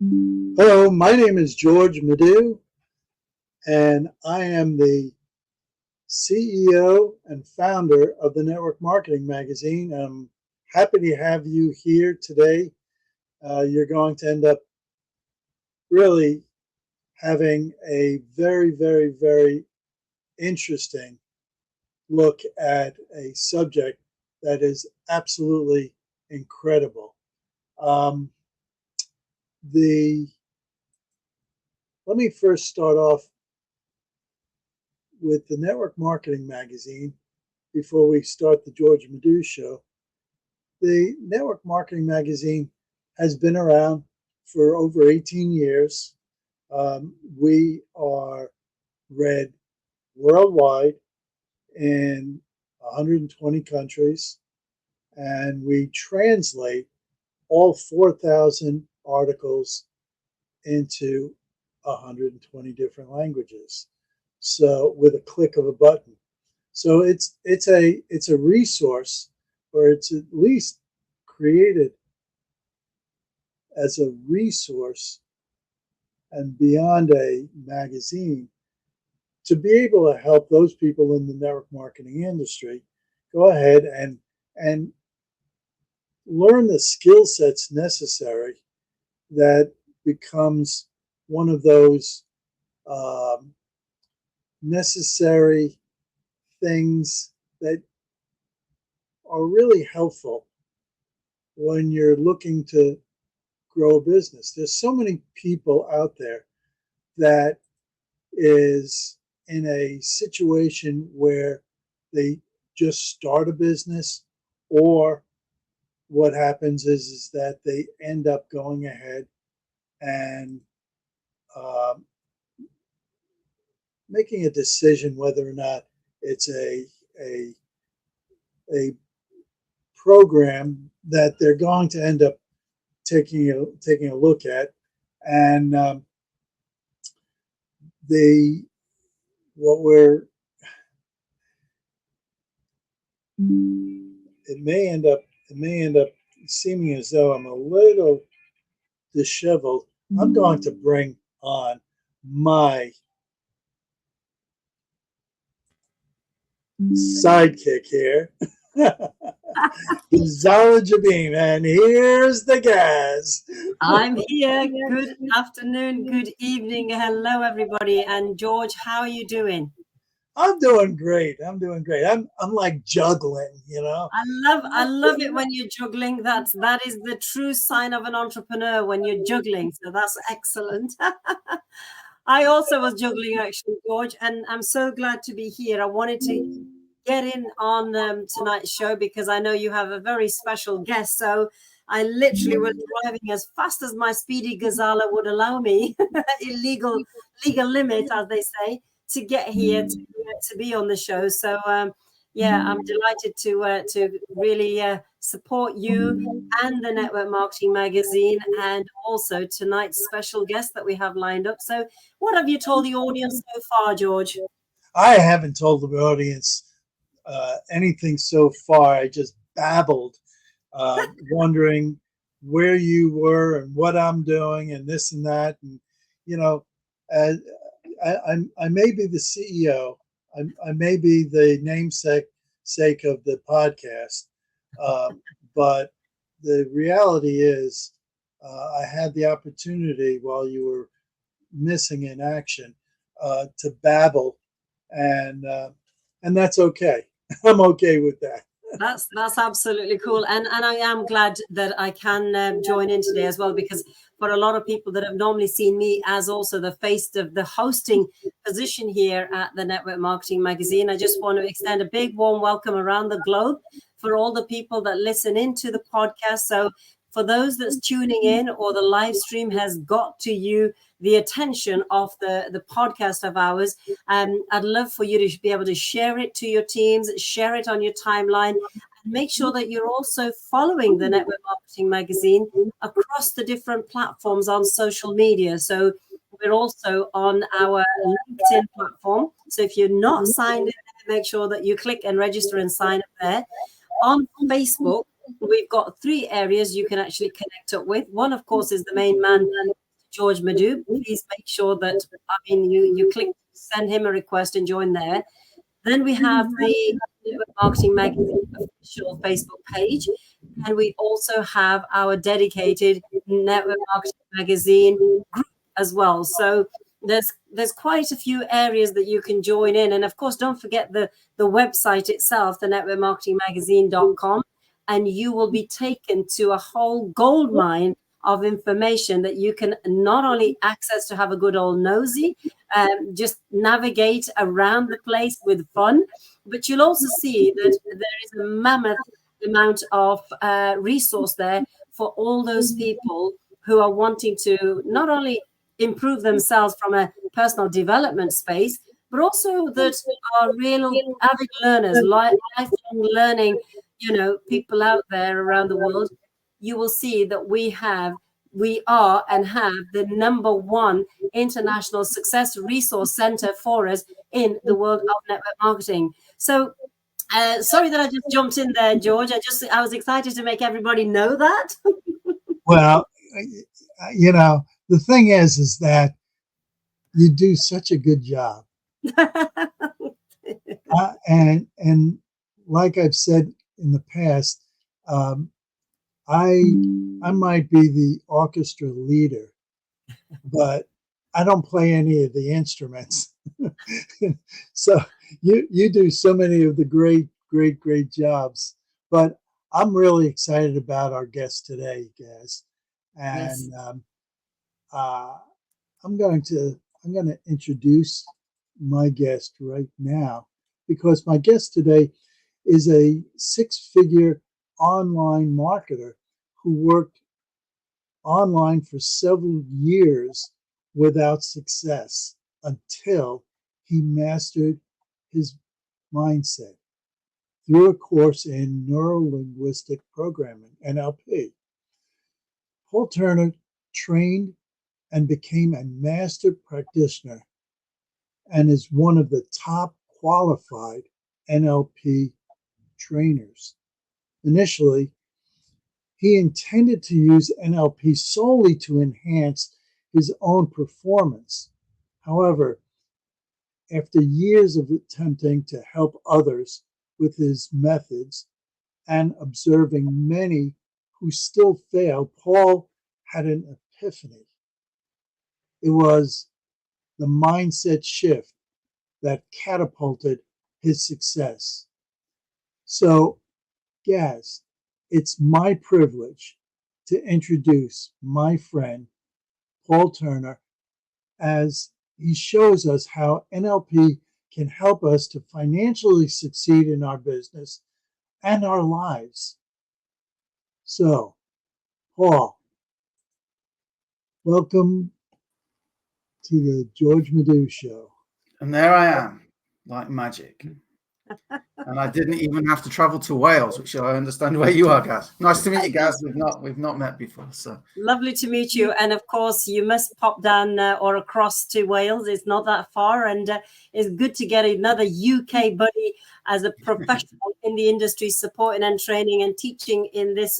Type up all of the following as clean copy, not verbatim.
Hello, my name is George Madu, and I am the CEO and founder of the Network Marketing Magazine. I'm happy to have you here today. You're going to end up really having a very, very, very interesting look at a subject that is absolutely incredible. Um, the Let me first start off with the Network Marketing Magazine before we start the George Madu Show. The Network Marketing Magazine has been around for over 18 years. We are read worldwide in 120 countries, and we translate all 4,000 articles into 120 different languages. So with a click of a button. So it's a resource, or it's at least created as a resource and beyond a magazine to be able to help those people in the network marketing industry go ahead and learn the skill sets necessary that becomes one of those um, necessary things that are really helpful when you're looking to grow a business. There's so many people out there that is in a situation where they just start a business, or what happens is that they end up going ahead and um, making a decision whether or not it's a a program that they're going to end up taking a look at, and the what we're it may end up seeming as though I'm a little disheveled. I'm going to bring on my sidekick here, Zara Jabin, and here's the gas. I'm here. Good afternoon, good evening. Hello, everybody. And George, how are you doing? I'm doing great. I'm doing great. I'm like juggling, you know. I love it when you're juggling. That is the true sign of an entrepreneur when you're juggling. So that's excellent. I also was juggling actually, George, and I'm so glad to be here. I wanted to get in on tonight's show because I know you have a very special guest. So I literally was driving as fast as my speedy gazelle would allow me, legal limit, as they say, to get here to be on the show. So yeah, I'm delighted to really support you and the Network Marketing Magazine, and also tonight's special guest that we have lined up. So, what have you told the audience so far, George? I haven't told the audience anything so far. I just babbled, wondering where you were and what I'm doing and this and that. And, you know, uh, I may be the CEO, I may be the namesake of the podcast, but the reality is I had the opportunity while you were missing in action to babble, and uh, and that's okay. I'm okay with that. That's absolutely cool, and I am glad that I can join in today as well, because for a lot of people that have normally seen me as also the face of the hosting position here at the Network Marketing Magazine, I just want to extend a big warm welcome around the globe for all the people that listen into the podcast. So for those that's tuning in, or the live stream has got to you, the attention of the podcast of ours, I'd love for you to be able to share it to your teams, share it on your timeline, and make sure that you're also following the Network Marketing Magazine across the different platforms on social media. So we're also on our LinkedIn platform. So if you're not signed in, make sure that you click and register and sign up there. On Facebook, we've got 3 areas you can actually connect up with. One, of course, is the main man, George Madu, please make sure that, you click send him a request and join there. Then we have the Network Marketing Magazine official Facebook page. And we also have our dedicated Network Marketing Magazine group as well. So there's quite a few areas that you can join in. And of course, don't forget the website itself, the networkmarketingmagazine.com, and you will be taken to a whole gold mine of information that you can not only access to have a good old nosy, just navigate around the place with fun, but you'll also see that there is a mammoth amount of resource there for all those people who are wanting to not only improve themselves from a personal development space, but also that are real avid learners, lifelong learning, people out there around the world. You will see that we are and have the #1 international success resource center for us in the world of network marketing. So sorry that I just jumped in there, George. I was excited to make everybody know that. Well, the thing is that you do such a good job. And like I've said in the past, I might be the orchestra leader, but I don't play any of the instruments. So you do so many of the great jobs. But I'm really excited about our guest today, Gaz. And Yes. I'm going to introduce my guest right now, because my guest today is a 6-figure online marketer who worked online for several years without success until he mastered his mindset through a course in neuro-linguistic programming, NLP. Paul Turner trained and became a master practitioner and is one of the top qualified NLP trainers. Initially, he intended to use NLP solely to enhance his own performance. However, after years of attempting to help others with his methods and observing many who still fail, Paul had an epiphany. It was the mindset shift that catapulted his success. So, Gaz, it's my privilege to introduce my friend, Paul Turner, as he shows us how NLP can help us to financially succeed in our business and our lives. So, Paul, welcome to the George Madu Show. And there I am, like magic. And I didn't even have to travel to Wales, which I understand where you are, Gaz. Nice to meet you, Gaz. We've not met before, so Lovely to meet you. And of course, you must pop down or across to Wales. It's not that far, and it's good to get another UK buddy as a professional in the industry, supporting and training and teaching in this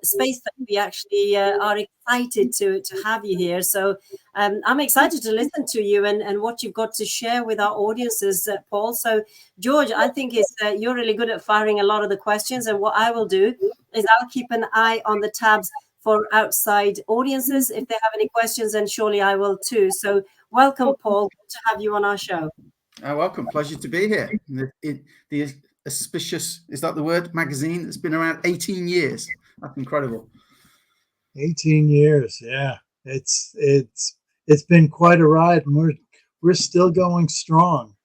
space that we actually are excited to have you here. So I'm excited to listen to you and what you've got to share with our audiences, Paul. So George, I think you're really good at firing a lot of the questions, and what I will do is I'll keep an eye on the tabs for outside audiences. If they have any questions, and surely I will too. So welcome, Paul. Good to have you on our show. Welcome. Pleasure to be here. The auspicious, is that the word, magazine? It's been around 18 years. That's incredible. 18 years, yeah. It's been quite a ride, and we're still going strong.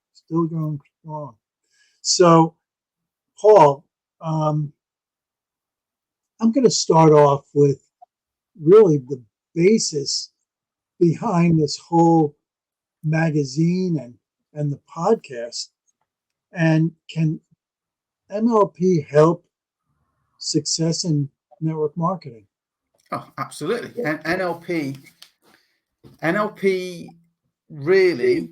So, Paul, I'm going to start off with really the basis behind this whole magazine and the podcast. And can NLP help success in network marketing? Oh, absolutely. And NLP really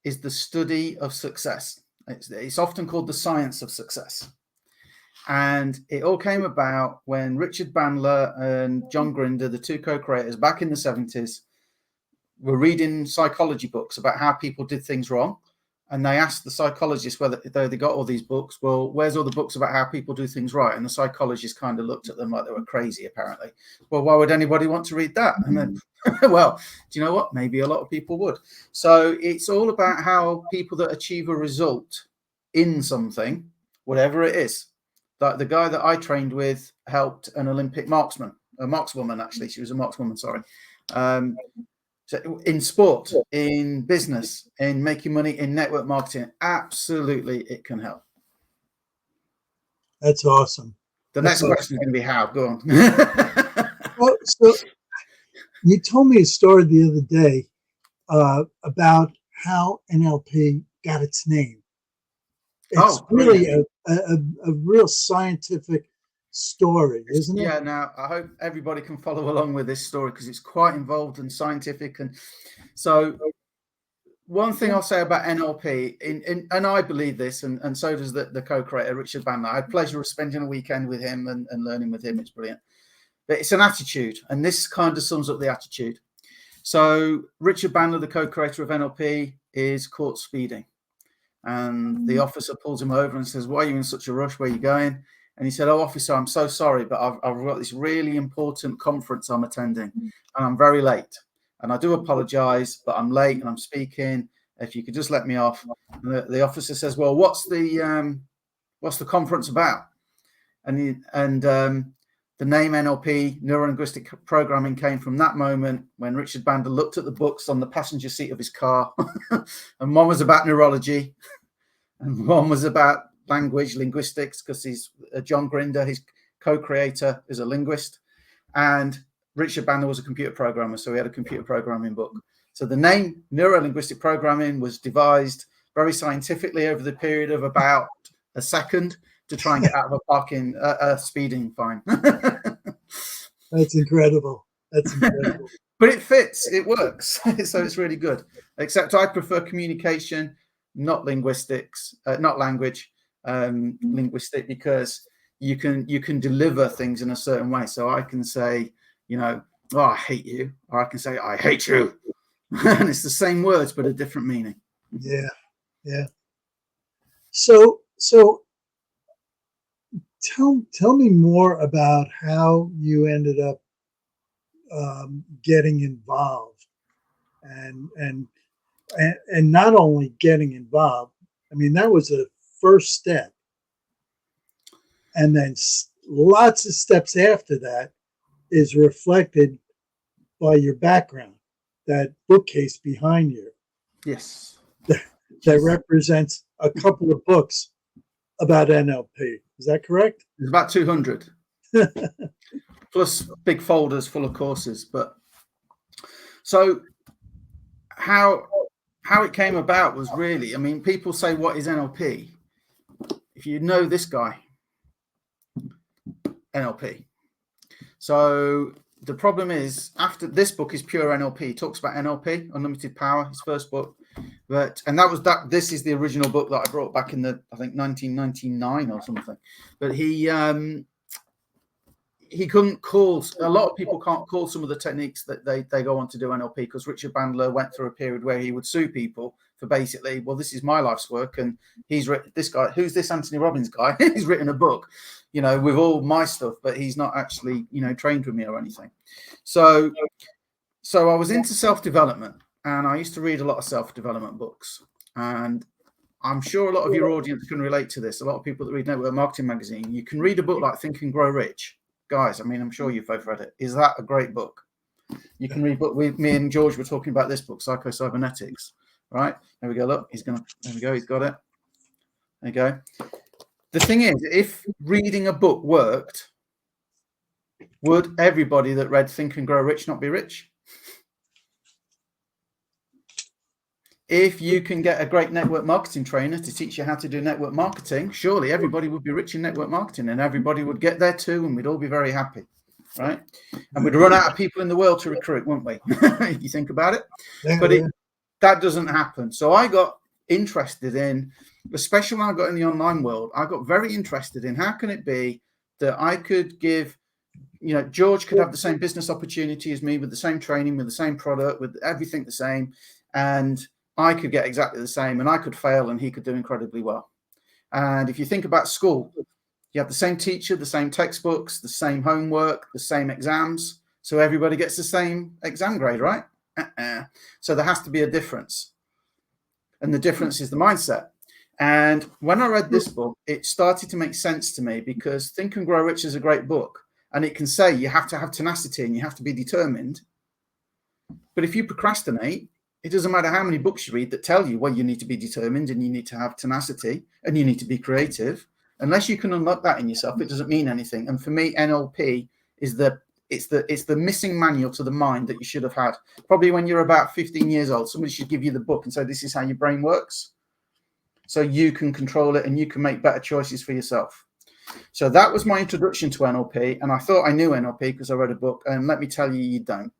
is the study of success. It's often called the science of success. And it all came about when Richard Bandler and John Grinder, the two co-creators back in the 70s, were reading psychology books about how people did things wrong. And they asked the psychologist whether they got all these books. Well, where's all the books about how people do things right? And the psychologist kind of looked at them like they were crazy, apparently. Well, why would anybody want to read that? And then, well, do you know what? Maybe a lot of people would. So it's all about how people that achieve a result in something, whatever it is. Like the guy that I trained with helped an Olympic markswoman, actually. She was a markswoman, sorry. So in sport, in business, in making money, in network marketing, absolutely it can help. That's awesome. The next question is going to be how. Go on. Well, so you told me a story the other day about how NLP got its name. It's really a real scientific story, isn't it? Yeah, now I hope everybody can follow along with this story because it's quite involved and scientific. And so one thing I'll say about NLP, and I believe this, and so does the co-creator, Richard Bandler. I had pleasure of spending a weekend with him and learning with him. It's brilliant. But it's an attitude, and this kind of sums up the attitude. So Richard Bandler, the co-creator of NLP, is caught speeding. And the officer pulls him over and says, "Why are you in such a rush? Where are you going?" And he said, "Oh, officer, I'm so sorry, but I've got this really important conference I'm attending, and I'm very late. And I do apologize, but I'm late and I'm speaking. If you could just let me off." And the officer says, "Well, what's the conference about?" And the name NLP, neuro-linguistic programming, came from that moment when Richard Bandler looked at the books on the passenger seat of his car, and one was about neurology, and one was about language, linguistics, because he's John Grinder, his co-creator, is a linguist, and Richard Bandler was a computer programmer, so he had a computer programming book. So the name neuro-linguistic programming was devised very scientifically over the period of about a second to try and get out of a speeding fine. That's incredible. That's incredible. But it fits, it works, so it's really good. Except I prefer communication, not linguistics, not language. Linguistic, because you can deliver things in a certain way. So I can say, "Oh, I hate you," or I can say, "I hate you," and it's the same words but a different meaning. Yeah. So tell me more about how you ended up getting involved, and not only getting involved. I mean, that was a first step, and then lots of steps after that is reflected by your background, that bookcase behind you. Yes, that represents a couple of books about NLP. Is that correct? There's about 200 plus big folders full of courses. But so how it came about was really, I mean, people say, "What is NLP?" If you know this guy, NLP. So the problem is, after this book is pure NLP. He talks about NLP, Unlimited Power, his first book. This is the original book that I brought back in I think 1999 or something. But he couldn't call, a lot of people can't call some of the techniques that they go on to do NLP, because Richard Bandler went through a period where he would sue people for basically, "Well, this is my life's work, and he's written, this guy, who's this Anthony Robbins guy? He's written a book, with all my stuff, but he's not actually, trained with me or anything." So I was into self-development, and I used to read a lot of self-development books, and I'm sure a lot of your audience can relate to this. A lot of people that read Network Marketing Magazine, you can read a book like Think and Grow Rich. Guys, I mean, I'm sure you've both read it. Is that a great book? You can read book. Me and George were talking about this book, Psycho-Cybernetics. Right? There we go. Look, there we go. He's got it. There you go. The thing is, if reading a book worked, would everybody that read Think and Grow Rich not be rich? If you can get a great network marketing trainer to teach you how to do network marketing, surely everybody would be rich in network marketing, and everybody would get there too, and we'd all be very happy, right? And we'd run out of people in the world to recruit, wouldn't we? You think about it. Yeah, but that doesn't happen. So I got interested in, especially when I got in the online world, I got very interested in how can it be that I could give, George could have the same business opportunity as me with the same training, with the same product, with everything the same. And I could get exactly the same, and I could fail and he could do incredibly well. And if you think about school, you have the same teacher, the same textbooks, the same homework, the same exams. So everybody gets the same exam grade, right? So there has to be a difference. And the difference is the mindset. And when I read this book, it started to make sense to me, because Think and Grow Rich is a great book. And it can say you have to have tenacity and you have to be determined. But if you procrastinate, it doesn't matter how many books you read that tell you, well, you need to be determined and you need to have tenacity and you need to be creative. Unless you can unlock that in yourself, it doesn't mean anything. And for me, NLP is the missing manual to the mind that you should have had. Probably when you're about 15 years old, somebody should give you the book and say, this is how your brain works. So you can control it and you can make better choices for yourself. So that was my introduction to NLP. And I thought I knew NLP because I read a book. And let me tell you, you don't.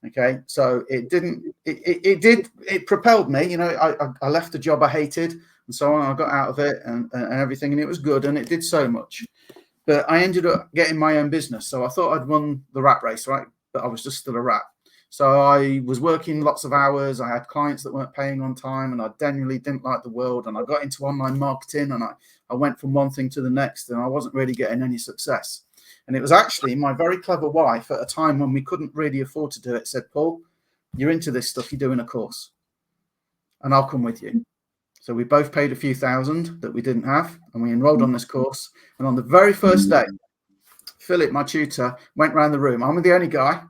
Okay. So it propelled me. I left a job I hated and so on. I got out of it and everything, and it was good. And it did so much. But I ended up getting my own business. So I thought I'd won the rat race, right? But I was just still a rat. So I was working lots of hours. I had clients that weren't paying on time, and I generally didn't like the world. And I got into online marketing, and I went from one thing to the next, and I wasn't really getting any success. And it was actually my very clever wife at a time when we couldn't really afford to do it said, Paul, you're into this stuff. You're doing a course and I'll come with you. So we both paid a few thousand that we didn't have, and we enrolled on this course. And on the very first day, Philip, my tutor, went around the room. I'm the only guy.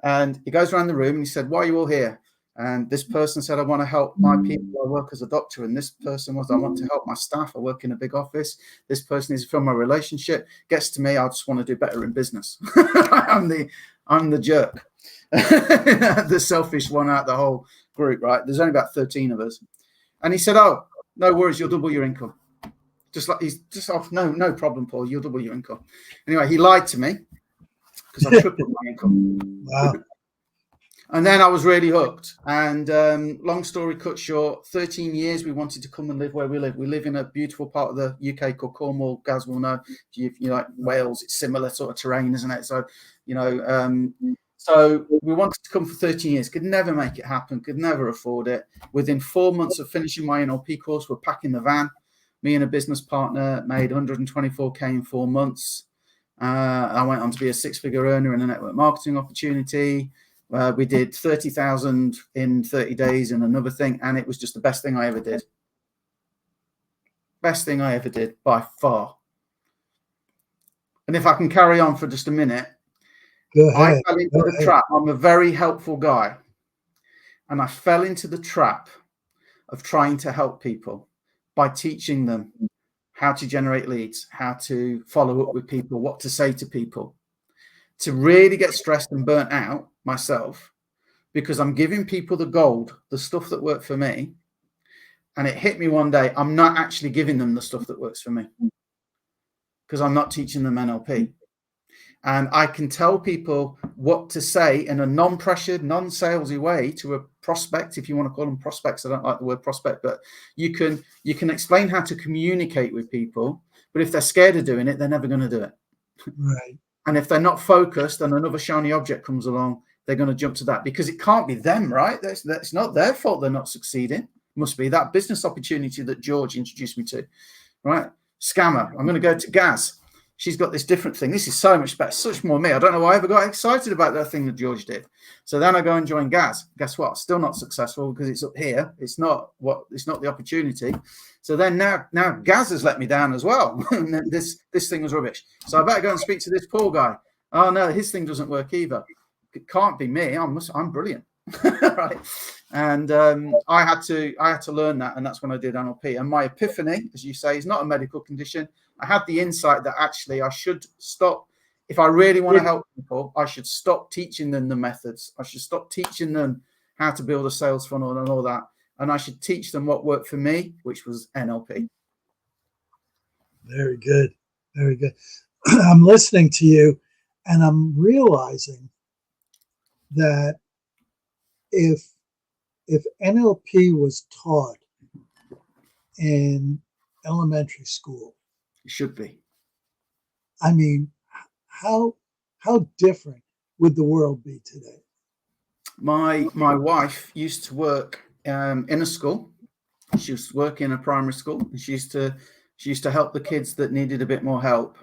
And he goes around the room and he said, why are you all here? And this person said, I want to help my people. I work as a doctor. And this person was, I want to help my staff. I work in a big office. This person is from a relationship. Gets to me, I just want to do better in business. I'm the jerk. The selfish one out of the whole group, right? There's only about 13 of us. And he said, oh, no worries, you'll double your income. Just like he's just off, no problem, Paul, you'll double your income. Anyway, he lied to me because I tripled my income. Wow. And then I was really hooked. And long story cut short, 13 years we wanted to come and live where we live. We live in a beautiful part of the UK called Cornwall. Gaz will know. If you like Wales, it's similar sort of terrain, isn't it? So, so we wanted to come for 13 years, could never make it happen, could never afford it. Within 4 months of finishing my NLP course, we're packing the van. Me and a business partner made 124K in 4 months. I went on to be a six-figure earner in a network marketing opportunity. We did 30,000 in 30 days in another thing, and it was just the best thing I ever did. Best thing I ever did by far. And if I can carry on for just a minute, I fell into the trap. I'm a very helpful guy, and I fell into the trap of trying to help people by teaching them how to generate leads, how to follow up with people, what to say to people, to really get stressed and burnt out myself, because I'm giving people the gold, the stuff that worked for me. And it hit me one day, I'm not actually giving them the stuff that works for me because I'm not teaching them NLP. And I can tell people what to say in a non-pressured, non-salesy way to a prospect, if you want to call them prospects. I don't like the word prospect, but you can explain how to communicate with people. But if they're scared of doing it, they're never going to do it. Right. And if they're not focused and another shiny object comes along, they're going to jump to that, because it can't be them, right? That's not their fault they're not succeeding. It must be that business opportunity that George introduced me to, right? Scammer. I'm going to go to Gaz. She's got this different thing. This is so much better, such more me. I don't know why I ever got excited about that thing that George did. So then I go and join Gaz. Guess what? Still not successful because it's up here. It's not the opportunity. So then now Gaz has let me down as well. And this thing was rubbish. So I better go and speak to this poor guy. Oh no, his thing doesn't work either. It can't be me. I'm brilliant. Right. And I had to learn that, and that's when I did NLP. And my epiphany, as you say, is not a medical condition. I had the insight that actually I should stop. If I really want to help people, I should stop teaching them the methods. I should stop teaching them how to build a sales funnel and all that. And I should teach them what worked for me, which was NLP. Very good. Very good. I'm listening to you, and I'm realizing that if NLP was taught in elementary school. It should be. I mean, how different would the world be today? My wife used to work in a school. She used to work in a primary school, and she used to help the kids that needed a bit more help.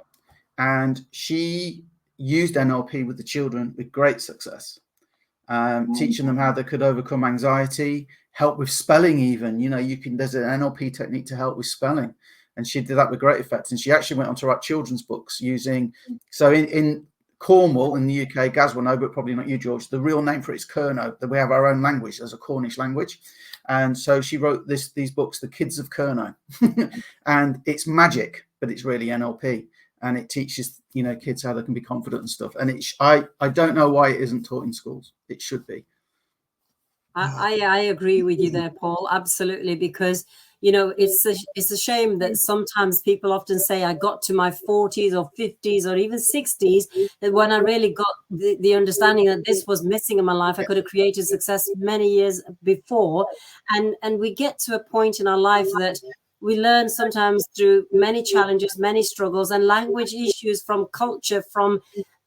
And she used NLP with the children with great success, teaching them how they could overcome anxiety, help with spelling even. You know, there's an NLP technique to help with spelling. And she did that with great effect. And she actually went on to write children's books using, so in Cornwall in the UK, Gaz will know, but probably not you, George, the real name for it is Kerno, that we have our own language as a Cornish language. And so she wrote these books, The Kids of Kerno. And it's magic, but it's really NLP. And it teaches, you know, kids how they can be confident and stuff. And I don't know why it isn't taught in schools. It should be. I agree with you there, Paul. Absolutely, because you know it's a shame that sometimes people often say I got to my 40s or 50s or even 60s, that when I really got the understanding that this was missing in my life, I could have created success many years before. And we get to a point in our life that we learn sometimes through many challenges, many struggles, and language issues, from culture, from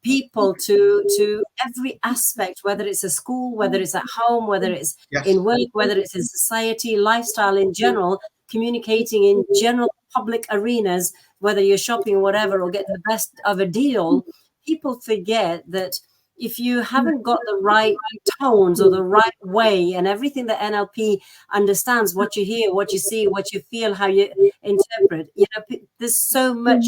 people to every aspect, whether it's a school, whether it's at home, whether it's in work, whether it's in society, lifestyle in general, communicating in general public arenas, whether you're shopping or whatever, or get the best of a deal. People forget that if you haven't got the right tones or the right way, and everything that NLP understands, what you hear, what you see, what you feel, how you interpret, you know, there's so much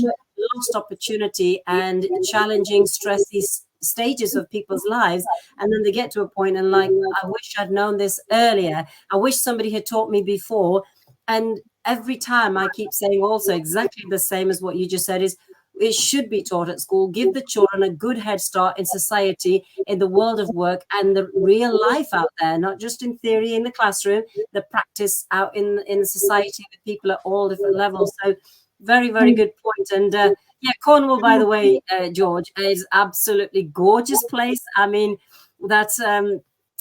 lost opportunity and challenging, stressy stages of people's lives. And then they get to a point and like, I wish I'd known this earlier. I wish somebody had taught me before. And every time I keep saying also exactly the same as what you just said, is it should be taught at school. Give the children a good head start in society, in the world of work, and the real life out there, not just in theory in the classroom, the practice out in society with people at all different levels. So very, very good point. And yeah, Cornwall, by the way, George, is absolutely gorgeous place. I mean, that's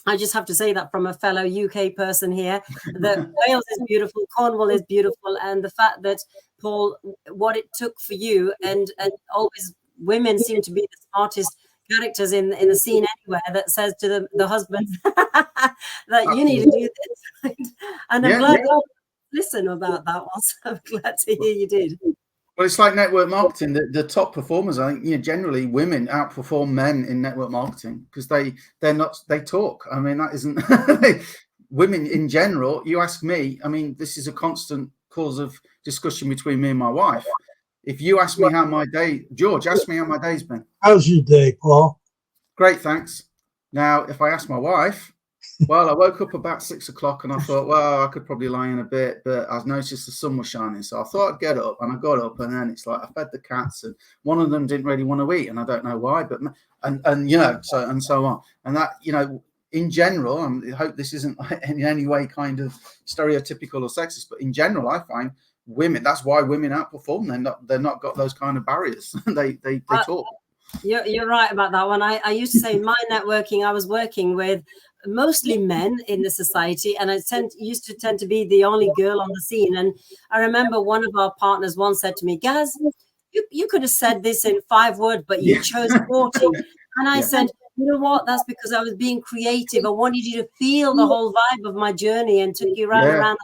I just have to say that from a fellow UK person here, that Wales is beautiful, Cornwall is beautiful, and the fact that, Paul, what it took for you, and always women seem to be the smartest characters in the scene anywhere, that says to the husband that you need to do this. And I'm glad you listen about that one. So I'm glad to hear you did. Well, it's like network marketing. The top performers, I think, you know, generally women outperform men in network marketing because they talk. I mean, that isn't women in general. You ask me, I mean, this is a constant cause of discussion between me and my wife. If you ask me how my day, George, ask me how my day's been. How's your day, Paul? Great, thanks. Now, if I ask my wife, well, I woke up about 6 o'clock and I thought, well, I could probably lie in a bit, but I noticed the sun was shining. So I thought I'd get up, and I got up, and then it's like I fed the cats, and one of them didn't really want to eat, and I don't know why, but and you know, so on. And that, you know, in general, I hope this isn't in any way kind of stereotypical or sexist, but in general, I find women, that's why women outperform. They're not got those kind of barriers. they talk. You're right about that one. I used to say in my networking, I was working with mostly men in the society, and I used to tend to be the only girl on the scene. And I remember one of our partners once said to me, Gaz, you could have said this in 5 words, but you chose 40. And I said, you know what? That's because I was being creative. I wanted you to feel the whole vibe of my journey and took you round and round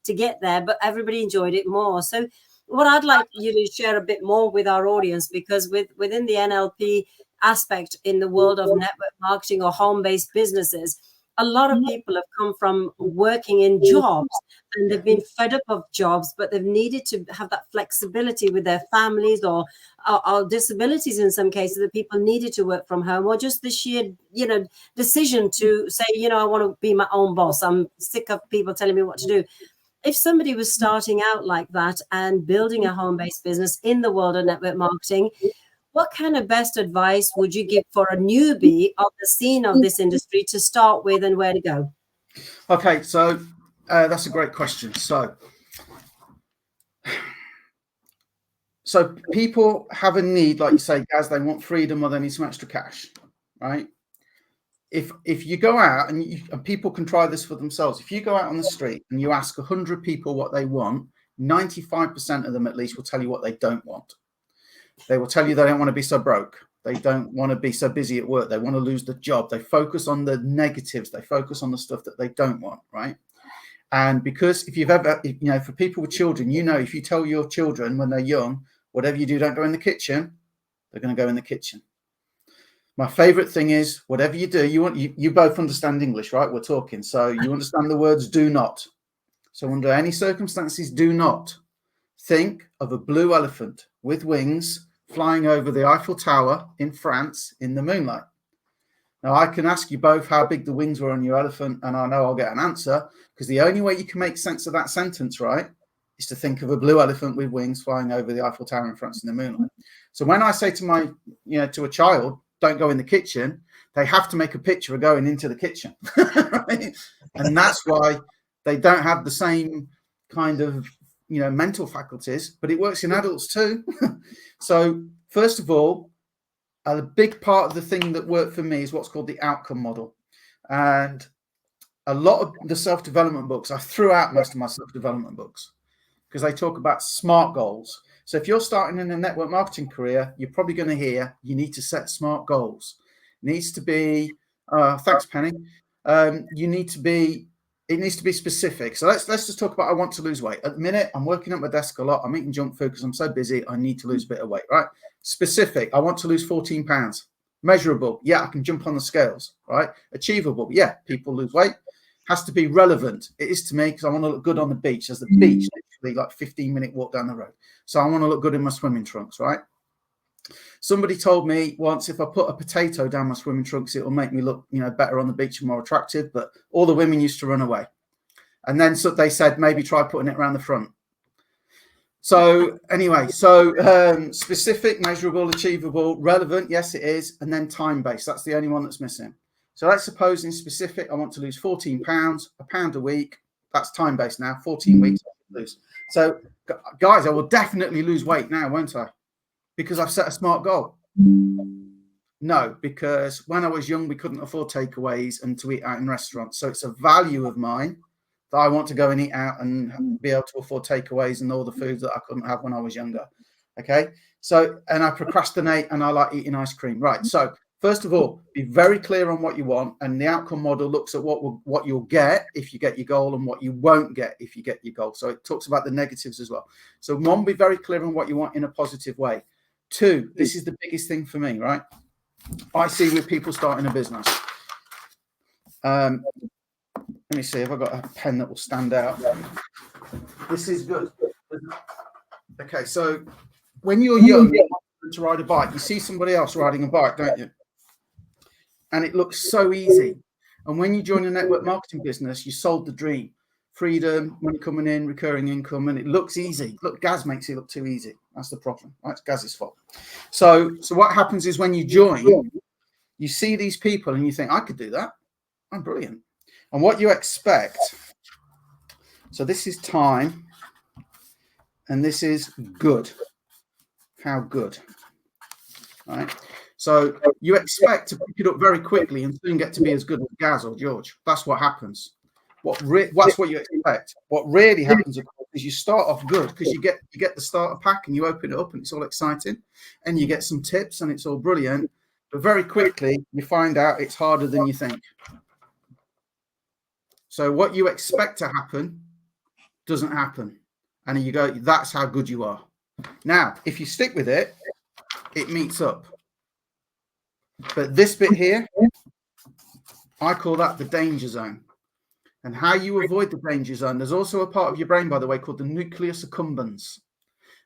to get there. But everybody enjoyed it more. So what I'd like you to share a bit more with our audience, because within the NLP aspect in the world of network marketing or home-based businesses, a lot of people have come from working in jobs and they've been fed up of jobs, but they've needed to have that flexibility with their families or disabilities in some cases, that people needed to work from home, or just the sheer, you know, decision to say, you know, I want to be my own boss. I'm sick of people telling me what to do. If somebody was starting out like that and building a home-based business in the world of network marketing, what kind of best advice would you give for a newbie on the scene of this industry to start with, and where to go? Okay, so that's a great question. So people have a need, like you say, Gaz, they want freedom or they need some extra cash, right? if you go out and people can try this for themselves, if you go out on the street and you ask 100 people what they want, 95% of them at least will tell you what they don't want. They will tell you they don't want to be so broke. They don't want to be so busy at work. They want to lose the job. They focus on the negatives. They focus on the stuff that they don't want, right? And because if you've ever, for people with children, if you tell your children when they're young, whatever you do, don't go in the kitchen, they're going to go in the kitchen. My favorite thing is whatever you do, you both understand English, right? We're talking. So you understand the words do not. So under any circumstances, do not think of a blue elephant with wings flying over the Eiffel Tower in France in the moonlight. Now, I can ask you both how big the wings were on your elephant, and I know I'll get an answer, because the only way you can make sense of that sentence, right, is to think of a blue elephant with wings flying over the Eiffel Tower in France in the moonlight. So when I say to to a child, don't go in the kitchen, they have to make a picture of going into the kitchen. Right? And that's why they don't have the same kind of, mental faculties, but it works in adults too. So first of all, a big part of the thing that worked for me is what's called the outcome model. And a lot of the self-development books, I threw out most of my self-development books because they talk about SMART goals. So if you're starting in a network marketing career, you're probably going to hear you need to set SMART goals. It needs to be, thanks, Penny. It needs to be specific. So let's just talk about I want to lose weight. At the minute, I'm working at my desk a lot. I'm eating junk food because I'm so busy. I need to lose a bit of weight, right? Specific. I want to lose 14 pounds. Measurable. Yeah, I can jump on the scales, right? Achievable. Yeah, people lose weight. Has to be relevant. It is to me because I want to look good on the beach. There's the beach, literally like 15-minute walk down the road. So I want to look good in my swimming trunks, right? Somebody told me once if I put a potato down my swimming trunks, it will make me look, better on the beach and more attractive. But all the women used to run away. And then so they said, maybe try putting it around the front. So anyway, specific, measurable, achievable, relevant. Yes, it is. And then time-based. That's the only one that's missing. So let's suppose in specific, I want to lose 14 pounds, £1 a week. That's time-based now, 14 weeks I lose. So guys, I will definitely lose weight now, won't I? Because I've set a SMART goal. No, because when I was young, we couldn't afford takeaways and to eat out in restaurants. So it's a value of mine that I want to go and eat out and be able to afford takeaways and all the foods that I couldn't have when I was younger. Okay. So, and I procrastinate and I like eating ice cream. Right. So first of all, be very clear on what you want. And the outcome model looks at what you'll get if you get your goal and what you won't get if you get your goal. So it talks about the negatives as well. So one, be very clear on what you want in a positive way. Two, this is the biggest thing for me, right? I see with people starting a business. Let me see if I've got a pen that will stand out. This is good. Okay, so when you're young, you want to ride a bike. You see somebody else riding a bike, don't you? And it looks so easy. And when you join a network marketing business, you sold the dream. Freedom, money coming in, recurring income, and it looks easy. Look, Gaz makes it look too easy. That's the problem. Right? It's Gaz's fault. So what happens is when you join, you see these people and you think, I could do that. I'm brilliant. And what you expect, so this is time, and this is good. How good? Right? So you expect to pick it up very quickly and soon get to be as good as Gaz or George. That's what happens. That's what you expect. What really happens, of course, is you start off good because you get the starter pack and you open it up and it's all exciting, and you get some tips and it's all brilliant. But very quickly you find out it's harder than you think. So what you expect to happen doesn't happen, and you go, that's how good you are. Now, if you stick with it, it meets up. But this bit here, I call that the danger zone. And how you avoid the danger zone, there's also a part of your brain, by the way, called the nucleus accumbens.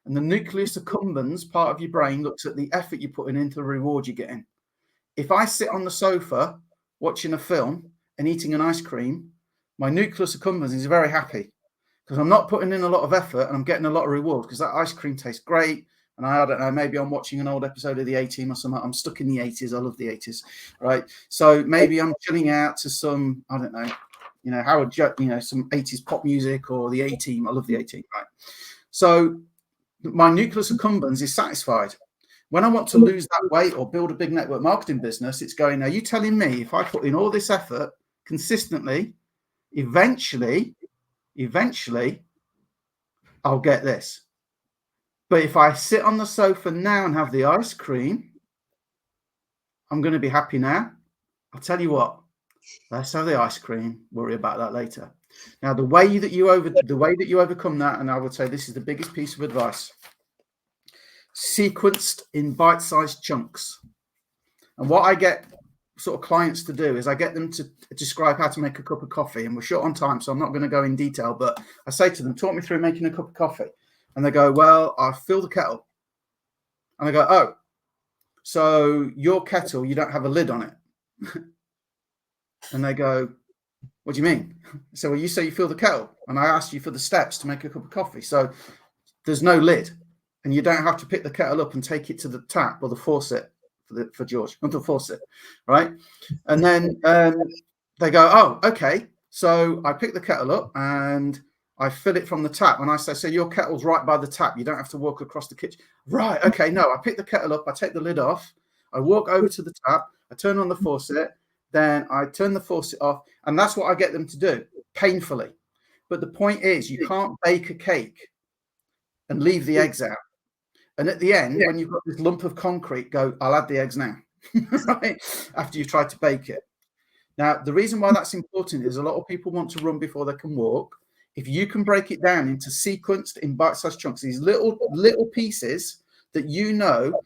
And the nucleus accumbens part of your brain looks at the effort you're putting into the reward you're getting. If I sit on the sofa watching a film and eating an ice cream, my nucleus accumbens is very happy because I'm not putting in a lot of effort and I'm getting a lot of reward because that ice cream tastes great. And I don't know, maybe I'm watching an old episode of The A-Team or something. I'm stuck in the 80s. I love the 80s, right? So maybe I'm chilling out to some, I don't know, Howard, some 80s pop music or the A-Team. I love the A-Team, right? So my nucleus accumbens is satisfied. When I want to lose that weight or build a big network marketing business, it's going, are you telling me if I put in all this effort consistently, eventually I'll get this? But if I sit on the sofa now and have the ice cream, I'm going to be happy now. I'll tell you what, let's have the ice cream, worry about that later. Now, the way that you overcome that, and I would say this is the biggest piece of advice, sequenced in bite-sized chunks. And what I get sort of clients to do is I get them to describe how to make a cup of coffee, and we're short on time, so I'm not going to go in detail, but I say to them, talk me through making a cup of coffee. And they go, well, I fill the kettle. And I go, oh, so your kettle, you don't have a lid on it. And they go, what do you mean? So, well, you say you fill the kettle, and I asked you for the steps to make a cup of coffee. So there's no lid, and you don't have to pick the kettle up and take it to the tap or the faucet for George, not the faucet, right? And then they go, oh, okay. So I pick the kettle up and I fill it from the tap. And I say, so your kettle's right by the tap. You don't have to walk across the kitchen. Right. Okay. No, I pick the kettle up. I take the lid off. I walk over to the tap. I turn on the faucet. Then I turn the faucet off. And that's what I get them to do painfully. But the point is, you can't bake a cake and leave the eggs out. And at the end, when you've got this lump of concrete, go, I'll add the eggs now, right? After you've tried to bake it. Now, the reason why that's important is a lot of people want to run before they can walk. If you can break it down into sequenced in bite-sized chunks, these little pieces that you know,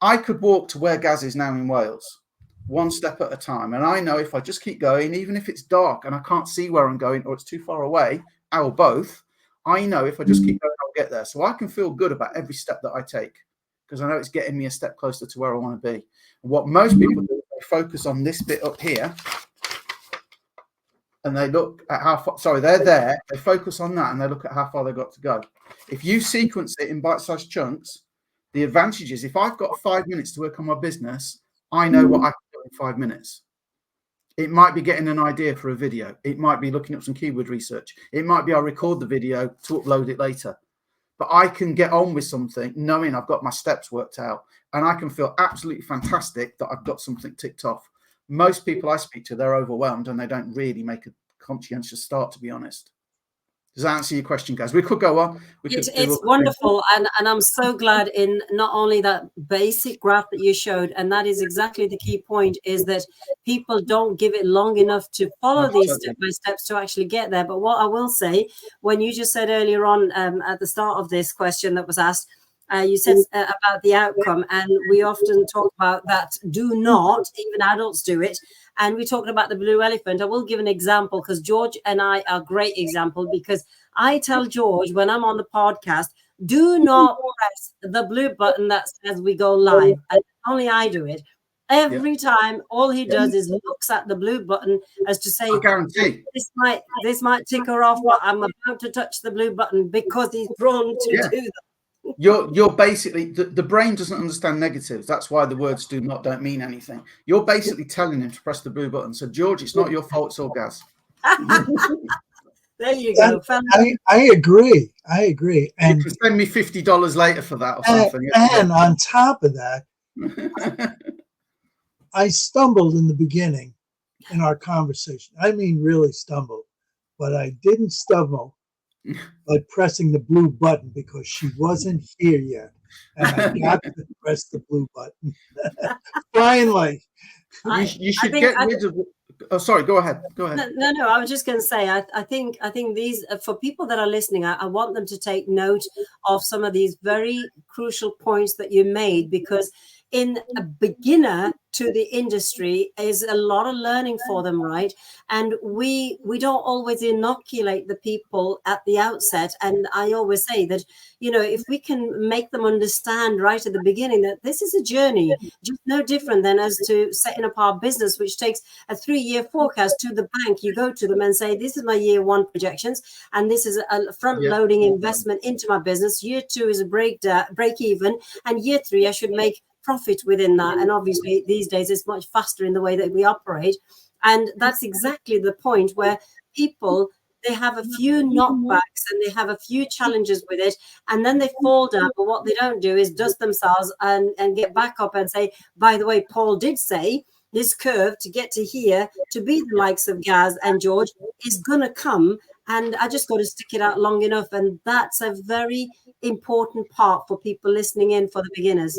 I could walk to where Gaz is now in Wales, one step at a time. And I know if I just keep going, even if it's dark and I can't see where I'm going or it's too far away, or both, I know if I just keep going, I'll get there. So I can feel good about every step that I take because I know it's getting me a step closer to where I want to be. And what most people do is they focus on this bit up here and they look at how far, sorry, they're there. They focus on that and they look at how far they've got to go. If you sequence it in bite-sized chunks, the advantage is if I've got 5 minutes to work on my business, I know what I can do in 5 minutes. It might be getting an idea for a video. It might be looking up some keyword research. It might be I record the video to upload it later. But I can get on with something knowing I've got my steps worked out. And I can feel absolutely fantastic that I've got something ticked off. Most people I speak to, they're overwhelmed and they don't really make a conscientious start, to be honest. Does that answer your question, guys? We could go on. It's wonderful. And I'm so glad in not only that basic graph that you showed, and that is exactly the key point, is that people don't give it long enough to follow these step-by-steps to actually get there. But what I will say, when you just said earlier on at the start of this question that was asked, you said about the outcome, and we often talk about that do not, even adults do it. And we're talking about the blue elephant. I will give an example because George and I are a great example, because I tell George when I'm on the podcast, do not press the blue button that says we go live. And only I do it. Every time, all he does is looks at the blue button as to say, I guarantee this might tick her off, but I'm about to touch the blue button because he's drawn to do that. You're basically, the brain doesn't understand negatives. That's why the words do not don't mean anything. You're basically telling him to press the blue button. So George, it's not your fault, it's all Gaz. There you go. I agree. And you can send me $50 later for that or something. And on top of that, I stumbled in the beginning in our conversation. I mean, really stumbled, but I didn't stumble by pressing the blue button because she wasn't here yet. And I got to press the blue button. Finally. You should get rid of... Oh, sorry, go ahead. No, I was just going to say, I think these, for people that are listening, I want them to take note of some of these very crucial points that you made, because in a beginner to the industry is a lot of learning for them, right? And we don't always inoculate the people at the outset. And I always say that, if we can make them understand right at the beginning that this is a journey, just no different than as to setting up our business, which takes a 3-year forecast to the bank. You go to them and say, this is my year 1 projections, and this is a front loading investment into my business. Year 2 is a break even, and year 3 I should make profit within that. And obviously these days it's much faster in the way that we operate, and that's exactly the point where people they have a few knockbacks and they have a few challenges with it, and then they fall down. But what they don't do is dust themselves and get back up and say, by the way, Paul did say this curve to get to here, to be the likes of Gaz and George, is going to come. And I just got to stick it out long enough. And that's a very important part for people listening in, for the beginners.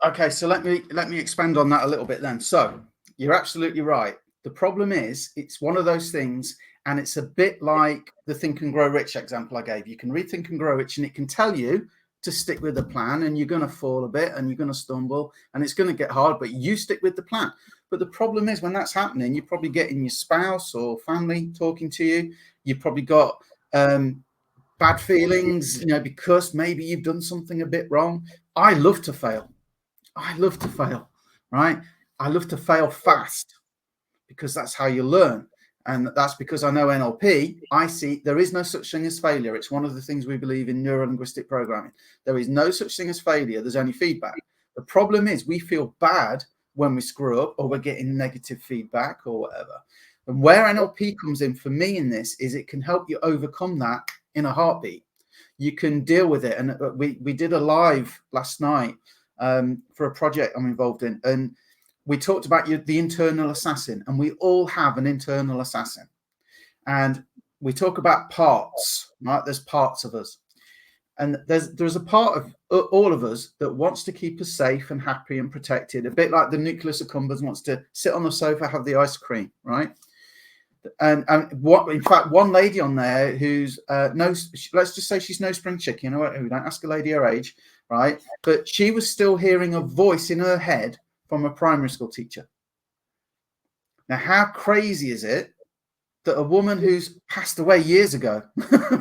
Okay, so let me expand on that a little bit then. So you're absolutely right. The problem is it's one of those things, and it's a bit like the Think and Grow Rich example I gave. You can read Think and Grow Rich, and it can tell you to stick with the plan, and you're going to fall a bit and you're going to stumble and it's going to get hard, but you stick with the plan. But the problem is when that's happening, you're probably getting your spouse or family talking to you. You've probably got bad feelings, because maybe you've done something a bit wrong. I love to fail. Right? I love to fail fast because that's how you learn. And that's because I know NLP. I see there is no such thing as failure. It's one of the things we believe in neuro-linguistic programming. There is no such thing as failure. There's only feedback. The problem is we feel bad when we screw up or we're getting negative feedback or whatever. And where NLP comes in for me in this is it can help you overcome that in a heartbeat. You can deal with it. And we did a live last night for a project I'm involved in. And we talked about the internal assassin, and we all have an internal assassin. And we talk about parts, right? There's parts of us. And there's a part of all of us that wants to keep us safe and happy and protected, a bit like the nucleus accumbens wants to sit on the sofa, have the ice cream, right? And in fact, one lady on there who's let's just say she's no spring chicken. We don't ask a lady her age, right? But she was still hearing a voice in her head from a primary school teacher. Now, how crazy is it that a woman who's passed away years ago,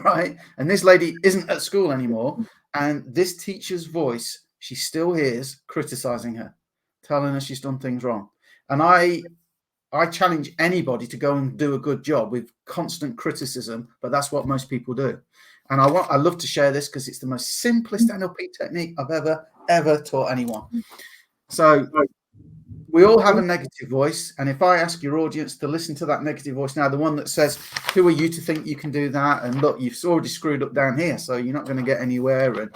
right? And this lady isn't at school anymore. And this teacher's voice, she still hears criticizing her, telling her she's done things wrong. And I challenge anybody to go and do a good job with constant criticism, but that's what most people do. And I love to share this because it's the most simplest NLP technique I've ever taught anyone. So we all have a negative voice. And if I ask your audience to listen to that negative voice now, the one that says, who are you to think you can do that? And look, you've already screwed up down here, so you're not going to get anywhere. And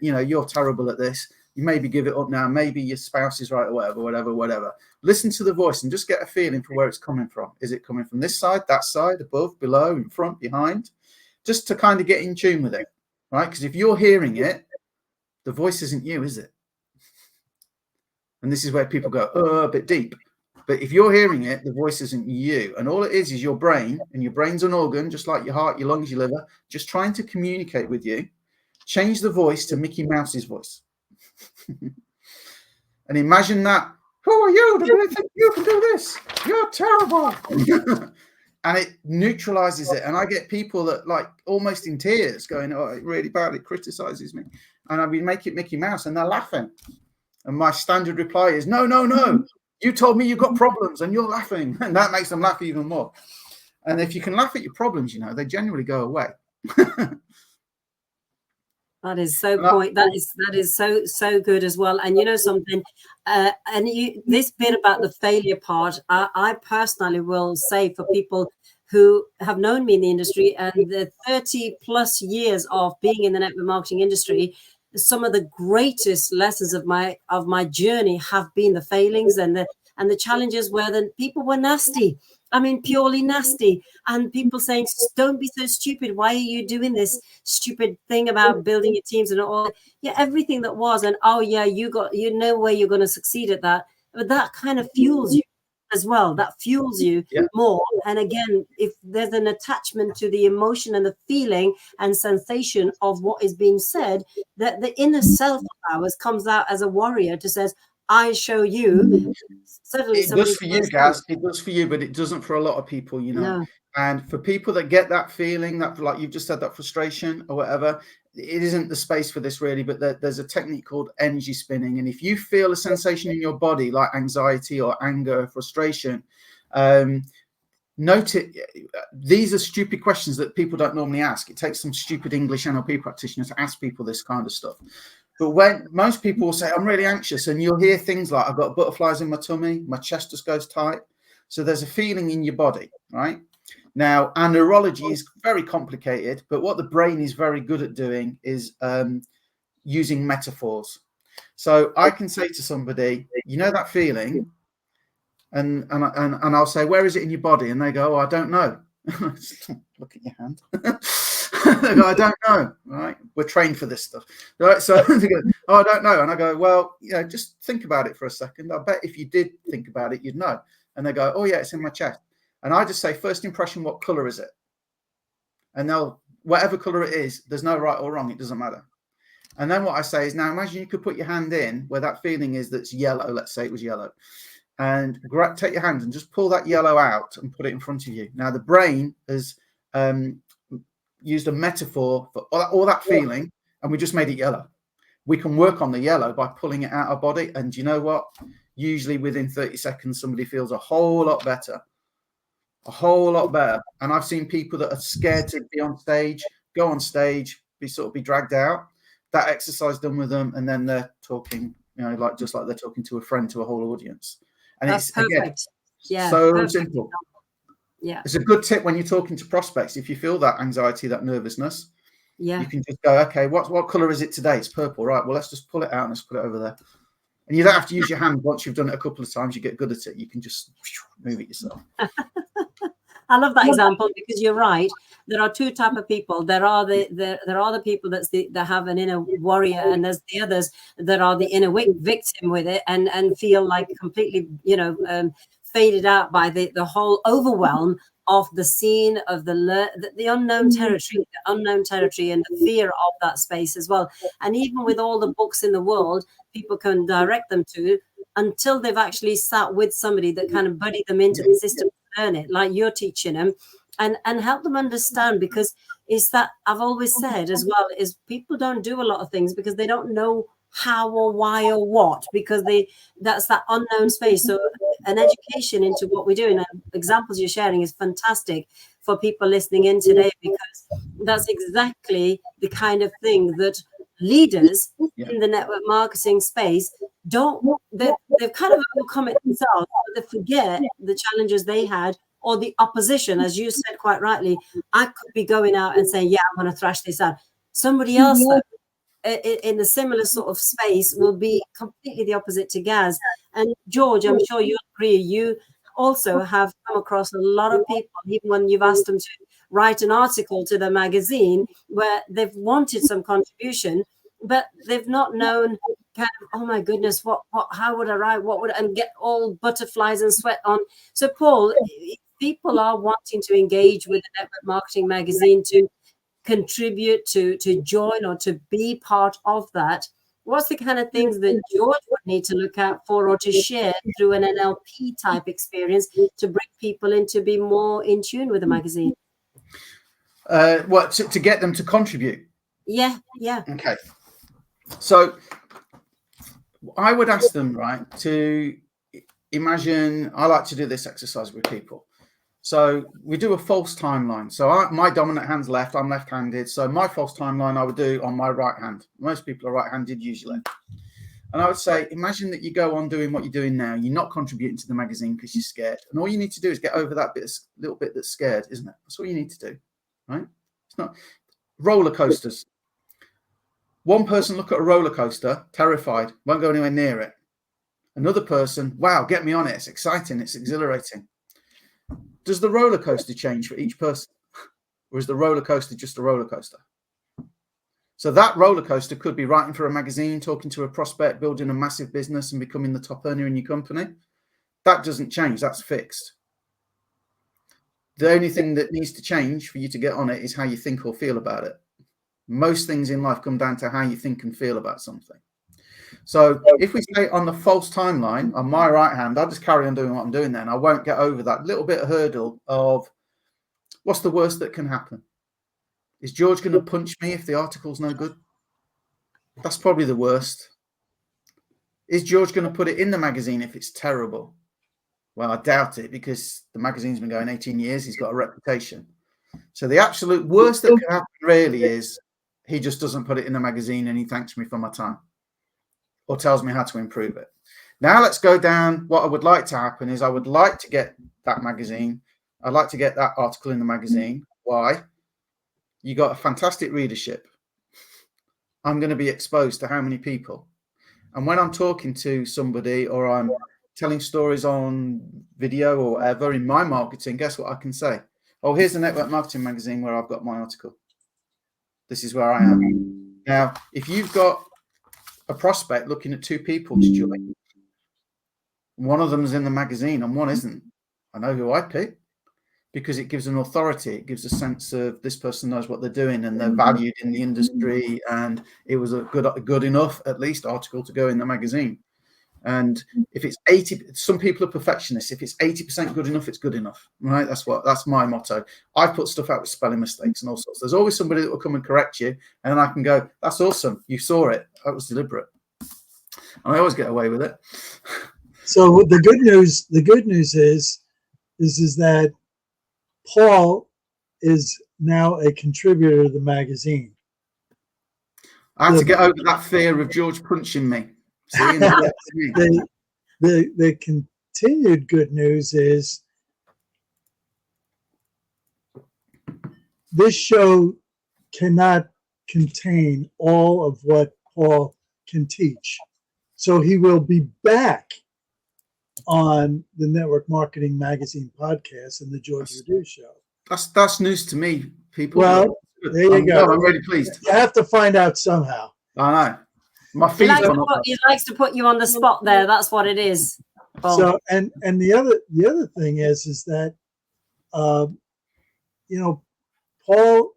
you're terrible at this. You maybe give it up now. Maybe your spouse is right or whatever. Listen to the voice and just get a feeling for where it's coming from. Is it coming from this side, that side, above, below, in front, behind? Just to kind of get in tune with it, right? Because if you're hearing it, the voice isn't you, is it? And this is where people go, a bit deep. But if you're hearing it, the voice isn't you. And all it is your brain, and your brain's an organ, just like your heart, your lungs, your liver, just trying to communicate with you. Change the voice to Mickey Mouse's voice. And imagine that. Who are you to really think you can do this? You're terrible. And it neutralizes it. And I get people that like almost in tears going, oh, it really badly criticizes me. And I mean, make it Mickey Mouse and they're laughing. And my standard reply is, no. You told me you've got problems and you're laughing. And that makes them laugh even more. And if you can laugh at your problems, they generally go away. That is so point. That is so good as well. And you know something, this bit about the failure part, I personally will say for people who have known me in the industry and the 30 plus years of being in the network marketing industry, some of the greatest lessons of my journey have been the failings and the challenges where the people were nasty. I mean, purely nasty. And people saying, don't be so stupid. Why are you doing this stupid thing about building your teams and all? Yeah, everything that was. And, oh, yeah, you know where you're going to succeed at that. But that kind of fuels you as well. That fuels you more. And again, if there's an attachment to the emotion and the feeling and sensation of what is being said, that the inner self of ours comes out as a warrior to says, I show you. Certainly it does for you, Gaz. It does for you, but it doesn't for a lot of people, No. And for people that get that feeling, that like you've just said, that frustration or whatever, it isn't the space for this really. But there's a technique called energy spinning, and if you feel a sensation in your body like anxiety or anger, or frustration, note it. These are stupid questions that people don't normally ask. It takes some stupid English NLP practitioners to ask people this kind of stuff. But when most people will say, I'm really anxious, and you'll hear things like, I've got butterflies in my tummy, my chest just goes tight. So there's a feeling in your body, right? Now, our neurology is very complicated, but what the brain is very good at doing is using metaphors. So I can say to somebody, you know that feeling? And I'll say, where is it in your body? And they go, oh, I don't know. Look at your hand. They go, I don't know. Right? We're trained for this stuff. Right? So they go, oh, I don't know. And I go, well, just think about it for a second. I bet if you did think about it, you'd know. And they go, oh yeah, it's in my chest. And I just say, first impression, what color is it? And they'll, whatever color it is, there's no right or wrong. It doesn't matter. And then what I say is, now imagine you could put your hand in where that feeling is that's yellow. Let's say it was yellow. And take your hand and just pull that yellow out and put it in front of you. Now, the brain has used a metaphor for all that feeling, and we just made it yellow. We can work on the yellow by pulling it out of body. And you know what? Usually within 30 seconds, somebody feels a whole lot better. A whole lot better. And I've seen people that are scared to be on stage, go on stage, be dragged out. That exercise done with them, and then they're talking, just like they're talking to a friend, to a whole audience. And that's it's perfect. Again, Yeah, so perfect. simple. Yeah, it's a good tip when you're talking to prospects. If you feel that anxiety, that nervousness, yeah, you can just go, okay, what color is it today? It's purple, right? Well, let's just pull it out and let's put it over there. And you don't have to use your hand. Once you've done it a couple of times, you get good at it. You can just move it yourself. I love that example, because you're right. There are two types of people. There are the people that have an inner warrior, and there's the others that are the inner victim with it, and feel like completely faded out by the whole overwhelm of the scene, of the unknown territory, and the fear of that space as well. And even with all the books in the world, people can direct them to, until they've actually sat with somebody that kind of buddy them into the system, learn it like you're teaching them, and help them understand. Because it's that I've always said as well, is people don't do a lot of things because they don't know how or why or what, because that's that unknown space. So an education into what we're doing, and examples you're sharing, is fantastic for people listening in today, because that's exactly the kind of thing that leaders in the network marketing space they've kind of overcome it themselves, but they forget the challenges they had, or the opposition. As you said quite rightly, I could be going out and saying, yeah, I'm going to thrash this out. Somebody else in a similar sort of space will be completely the opposite to Gaz. And George, I'm sure you'll agree, you also have come across a lot of people, even when you've asked them to write an article to the magazine where they've wanted some contribution, but they've not known kind of, oh my goodness, how would I write, and get all butterflies and sweat on. So Paul, if people are wanting to engage with the Network Marketing Magazine, to contribute, to join, or to be part of that, what's the kind of things that George would need to look out for, or to share through an NLP type experience, to bring people in to be more in tune with the magazine? To get them to contribute? Yeah. Okay. So I would ask them, right, to imagine, I like to do this exercise with people. So we do a false timeline. So my dominant hand's left, I'm left-handed. So my false timeline I would do on my right hand. Most people are right-handed usually. And I would say, imagine that you go on doing what you're doing now. You're not contributing to the magazine because you're scared. And all you need to do is get over that little bit that's scared, isn't it? That's all you need to do, right? It's not roller coasters. One person look at a roller coaster, terrified, won't go anywhere near it. Another person, wow, get me on it. It's exciting. It's exhilarating. Does the roller coaster change for each person? Or is the roller coaster just a roller coaster? So that roller coaster could be writing for a magazine, talking to a prospect, building a massive business and becoming the top earner in your company. That doesn't change. That's fixed. The only thing that needs to change for you to get on it is how you think or feel about it. Most things in life come down to how you think and feel about something. So if we stay on the false timeline on my right hand, I'll just carry on doing what I'm doing then. I won't get over that little bit of hurdle of what's the worst that can happen? Is George going to punch me if the article's no good? That's probably the worst. Is George going to put it in the magazine if it's terrible? Well, I doubt it, because the magazine's been going 18 years. He's got a reputation. So the absolute worst that can happen really is he just doesn't put it in the magazine and he thanks me for my time or tells me how to improve it. Now let's go down. What I would like to happen is I would like to get that magazine I'd like to get that article in the magazine. Why? You got a fantastic readership. I'm going to be exposed to how many people. And when I'm talking to somebody or I'm telling stories on video or whatever in my marketing, guess what I can say? Oh, here's the Network Marketing Magazine where I've got my article. This is where I am. Now, if you've got a prospect looking at 2 people to join, one of them is in the magazine and one isn't, I know who I pick, because it gives an authority. It gives a sense of this person knows what they're doing and they're valued in the industry, and it was a good enough, at least, article to go in the magazine. And if it's 80, some people are perfectionists. If it's 80% good enough, it's good enough, right? That's my motto. I put stuff out with spelling mistakes and all sorts. There's always somebody that will come and correct you, and then I can go, "That's awesome. You saw it. That was deliberate." And I always get away with it. So the good news is that Paul is now a contributor to the magazine. I had to get over that fear of George punching me. See, the continued good news is this show cannot contain all of what Paul can teach. So he will be back on the Network Marketing Magazine podcast and the George Madu Show. That's news to me, people. Well, there you go. I'm really pleased. You have to find out somehow. I know. My He feet likes to put you on the spot there. That's what it is. Paul. So and the other thing is that Paul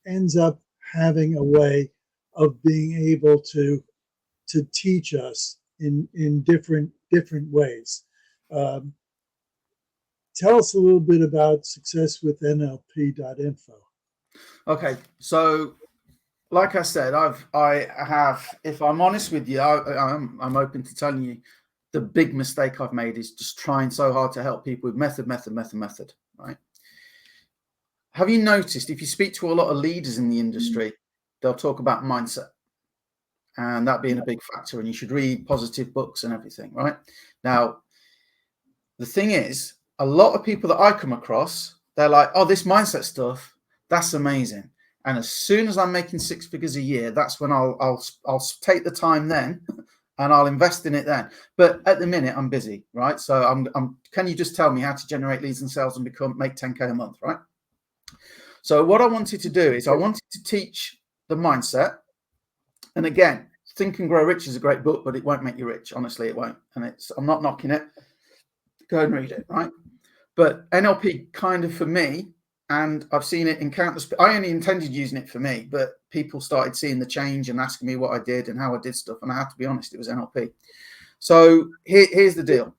ends up having a way of being able to teach us in different ways. Tell us a little bit about success with NLP.info. Okay, so like I said, I have. If I'm honest with you, I'm open to telling you the big mistake I've made is just trying so hard to help people with method. Right? Have you noticed if you speak to a lot of leaders in the industry, they'll talk about mindset, and that being a big factor, and you should read positive books and everything, right? Now, the thing is, a lot of people that I come across, they're like, "Oh, this mindset stuff, that's amazing." And as soon as I'm making 6 figures a year, that's when I'll take the time then, and I'll invest in it then. But at the minute, I'm busy, right? So can you just tell me how to generate leads and sales and make 10K a month, right? So what I wanted to do is I wanted to teach the mindset. And again, Think and Grow Rich is a great book, but it won't make you rich. Honestly, it won't. And I'm not knocking it. Go and read it, right? But NLP kind of for me, and I've seen it in countless. I only intended using it for me, but people started seeing the change and asking me what I did and how I did stuff. And I have to be honest, it was NLP. So here's the deal.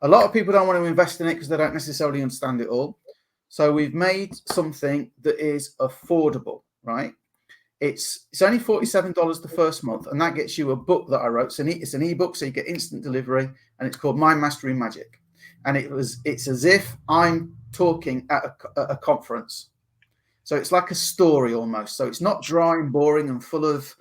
A lot of people don't want to invest in it because they don't necessarily understand it all. So we've made something that is affordable, right? It's only $47 the first month, and that gets you a book that I wrote. It's an ebook, so you get instant delivery, and it's called Mind Mastery Magic. And it's as if I'm talking at a conference. So it's like a story almost. So it's not dry and boring and full of,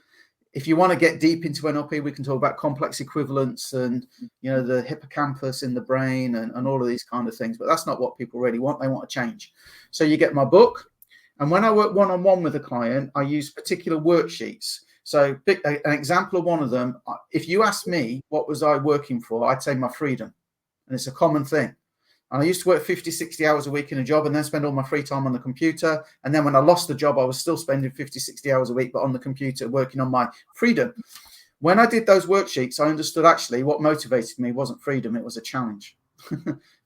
if you want to get deep into NLP, we can talk about complex equivalence and, the hippocampus in the brain and all of these kind of things. But that's not what people really want. They want to change. So you get my book. And when I work one-on-one with a client, I use particular worksheets. So an example of one of them, if you ask me what was I working for, I'd say my freedom. And it's a common thing. And I used to work 50, 60 hours a week in a job and then spend all my free time on the computer. And then when I lost the job, I was still spending 50, 60 hours a week, but on the computer working on my freedom. When I did those worksheets, I understood actually what motivated me wasn't freedom, it was a challenge.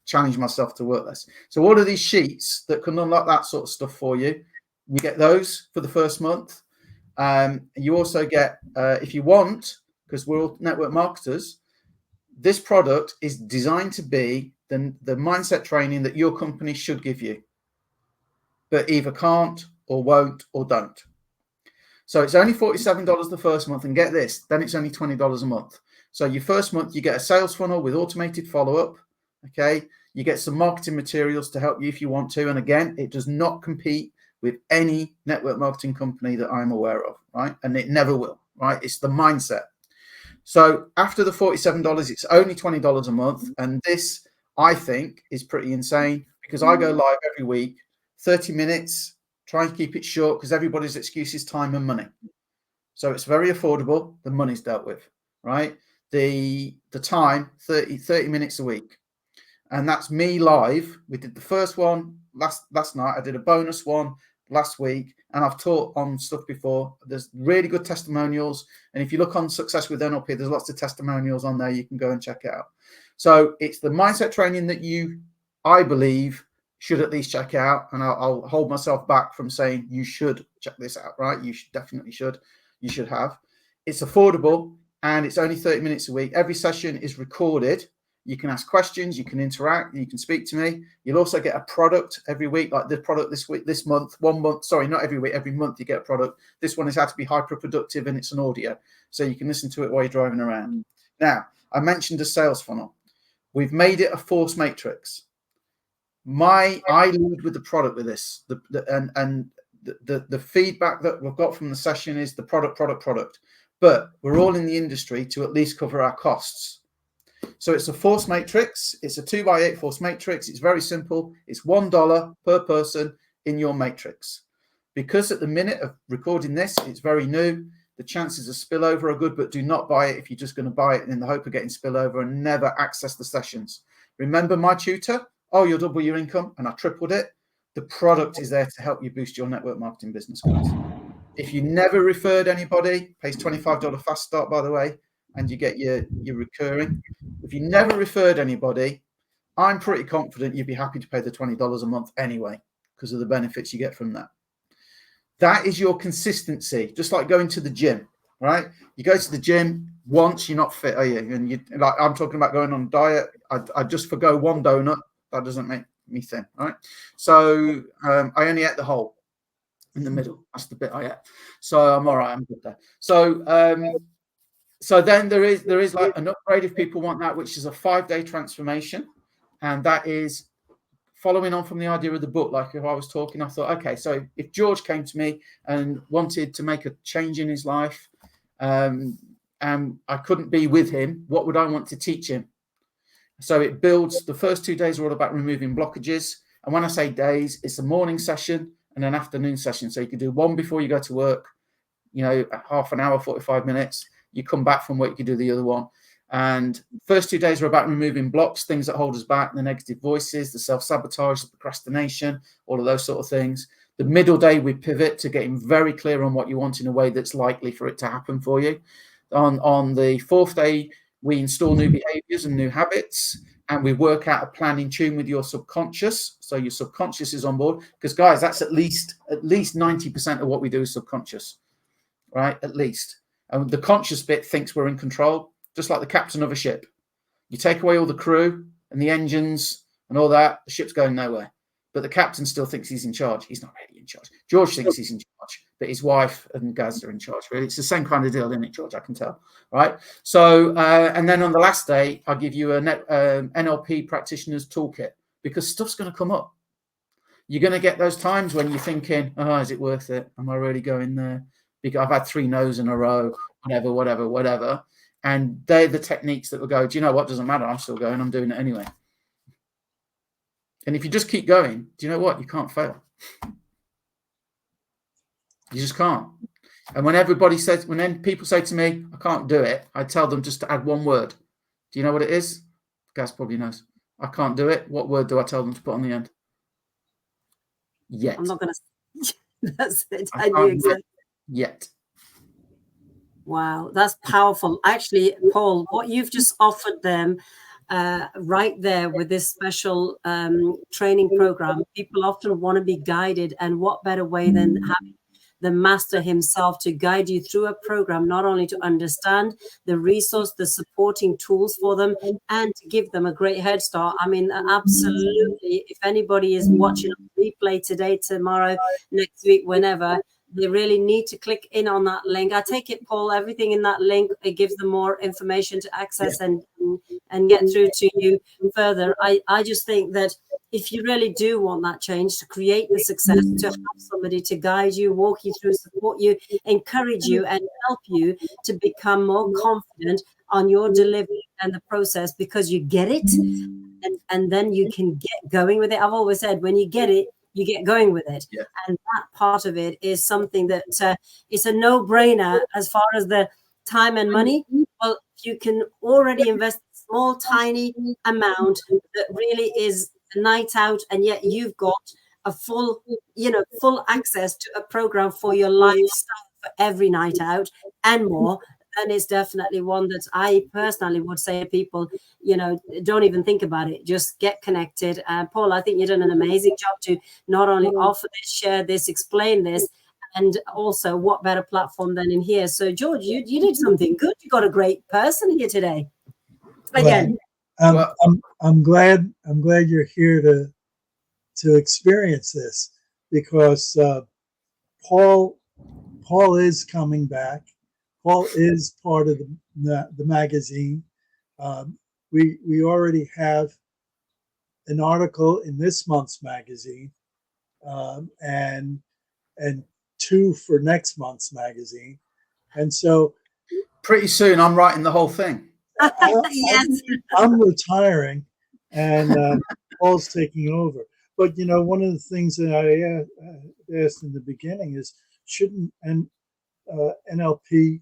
Challenge myself to work less. So all of these sheets that can unlock that sort of stuff for you, you get those for the first month. You also get, if you want, because we're all network marketers, this product is designed to be the mindset training that your company should give you, but either can't or won't or don't. So it's only $47 the first month, and get this, then it's only $20 a month. So your first month, you get a sales funnel with automated follow-up. Okay, you get some marketing materials to help you if you want to. And again, it does not compete with any network marketing company that I'm aware of, right? And it never will, right? It's the mindset. So after the $47, it's only $20 a month. And this, I think, is pretty insane because I go live every week, 30 minutes, try and keep it short because everybody's excuse is time and money. So it's very affordable. The money's dealt with, right? The time, 30 minutes a week. And that's me live. We did the first one last night. I did a bonus one last week, and I've taught on stuff before. There's really good testimonials. And if you look on Success with NLP, there's lots of testimonials on there. You can go and check it out. So it's the mindset training that I believe, should at least check out. And I'll hold myself back from saying you should check this out, right? You definitely should. You should have. It's affordable, and it's only 30 minutes a week. Every session is recorded. You can ask questions, you can interact, you can speak to me. You'll also get a product every week, like the product this month, 1 month, sorry, not every week, every month you get a product. This one is how to be hyper productive, and it's an audio. So you can listen to it while you're driving around. Now, I mentioned a sales funnel. We've made it a force matrix. I lead with the product with this. The feedback that we've got from the session is the product. But we're all in the industry to at least cover our costs. So it's a force matrix. It's a 2x8 force matrix. It's very simple. It's $1 per person in your matrix. Because at the minute of recording this, it's very new. The chances of spillover are good, but do not buy it if you're just going to buy it in the hope of getting spillover and never access the sessions. Remember my tutor? Oh, you'll double your income, and I tripled it. The product is there to help you boost your network marketing business, guys. If you never referred anybody, pays $25 fast start, by the way, and you get your recurring. If you never referred anybody, I'm pretty confident you'd be happy to pay the $20 a month anyway, because of the benefits you get from that. That is your consistency, just like going to the gym, right? You go to the gym once, you're not fit, are you? And like I'm talking about going on a diet. I just forgo one donut. That doesn't make me thin, right? So I only ate the whole in the middle. That's the bit I ate. So I'm all right. I'm good there. So then there is like an upgrade if people want that, which is a 5-day transformation, and that is following on from the idea of the book. Like if I was talking, I thought, okay, so if George came to me and wanted to make a change in his life, and I couldn't be with him, what would I want to teach him? So it builds. The first 2 days are all about removing blockages, and when I say days, it's a morning session and an afternoon session. So you could do one before you go to work, half an hour, 45 minutes. You come back from work, you could do the other one. And first 2 days are about removing blocks, things that hold us back, the negative voices, the self-sabotage, the procrastination, all of those sort of things. The middle day, we pivot to getting very clear on what you want in a way that's likely for it to happen for you. On the 4th day, we install new behaviors and new habits, and we work out a plan in tune with your subconscious. So your subconscious is on board, because guys, that's at least 90% of what we do is subconscious, right? At least. And the conscious bit thinks we're in control, just like the captain of a ship. You take away all the crew and the engines and all that, the ship's going nowhere. But the captain still thinks he's in charge. He's not really in charge. George thinks he's in charge, but his wife and Gaz are in charge. Really, it's the same kind of deal, isn't it, George? I can tell, right? So, and then on the last day, I'll give you a NLP practitioner's toolkit, because stuff's going to come up. You're going to get those times when you're thinking, oh, is it worth it? Am I really going there? Because I've had 3 no's in a row, whatever. And they're the techniques that will go, do you know what? Doesn't matter. I'm still going. I'm doing it anyway. And if you just keep going, do you know what? You can't fail. You just can't. And when people say to me, I can't do it, I tell them just to add one word. Do you know what it is? Gaz probably knows. I can't do it. What word do I tell them to put on the end? Yet. I'm not going to. That's it. I knew exactly. Yet. Wow, that's powerful. Actually, Paul, what you've just offered them right there with this special training program, people often want to be guided, and what better way than having the master himself to guide you through a program, not only to understand the resource, the supporting tools for them, and to give them a great head start. I mean, absolutely, if anybody is watching a replay today, tomorrow, next week, whenever, they really need to click in on that link. I take it, Paul, everything in that link, it gives them more information to access and get through to you further. I just think that if you really do want that change, to create the success, to have somebody to guide you, walk you through, support you, encourage you, and help you to become more confident on your delivery and the process, because you get it. And and then you can get going with it. I've always said, when you get it, you get going with it. Yeah. And that part of it is something that it's a no-brainer as far as the time and money. Well, you can already invest a small, tiny amount that really is a night out, and yet you've got a full access to a program for your lifestyle for every night out and more. And it's definitely one that I personally would say to people, don't even think about it. Just get connected. Paul, I think you've done an amazing job to not only offer this, share this, explain this, and also what better platform than in here. So, George, you did something good. You got a great person here today. Again, I'm glad you're here to experience this, because Paul is coming back. Paul is part of the magazine. We already have an article in this month's magazine, and 2 for next month's magazine, and so pretty soon I'm writing the whole thing. yes, I'm retiring, and Paul's taking over. But one of the things that I asked in the beginning is, shouldn't NLP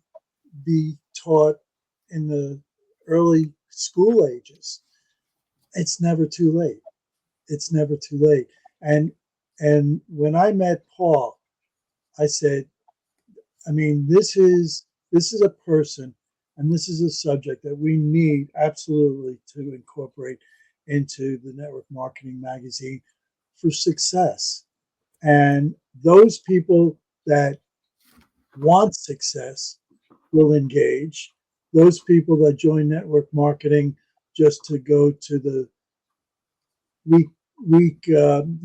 be taught in the early school ages? It's never too late. It's never too late. And when I met Paul, I said, this is a person, and this is a subject that we need absolutely to incorporate into the Network Marketing Magazine for success. And those people that want success will engage. Those people that join network marketing just to go to the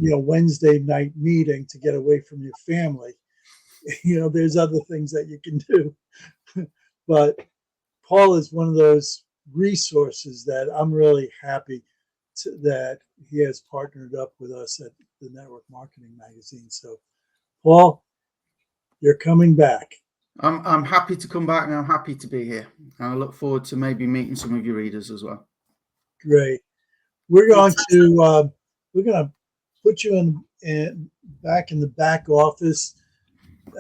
Wednesday night meeting to get away from your family, there's other things that you can do. But Paul is one of those resources that I'm really happy that he has partnered up with us at the Network Marketing Magazine. So, Paul, you're coming back. I'm happy to come back, and I'm happy to be here. And I look forward to maybe meeting some of your readers as well. Great. We're going to put you in back in the back office,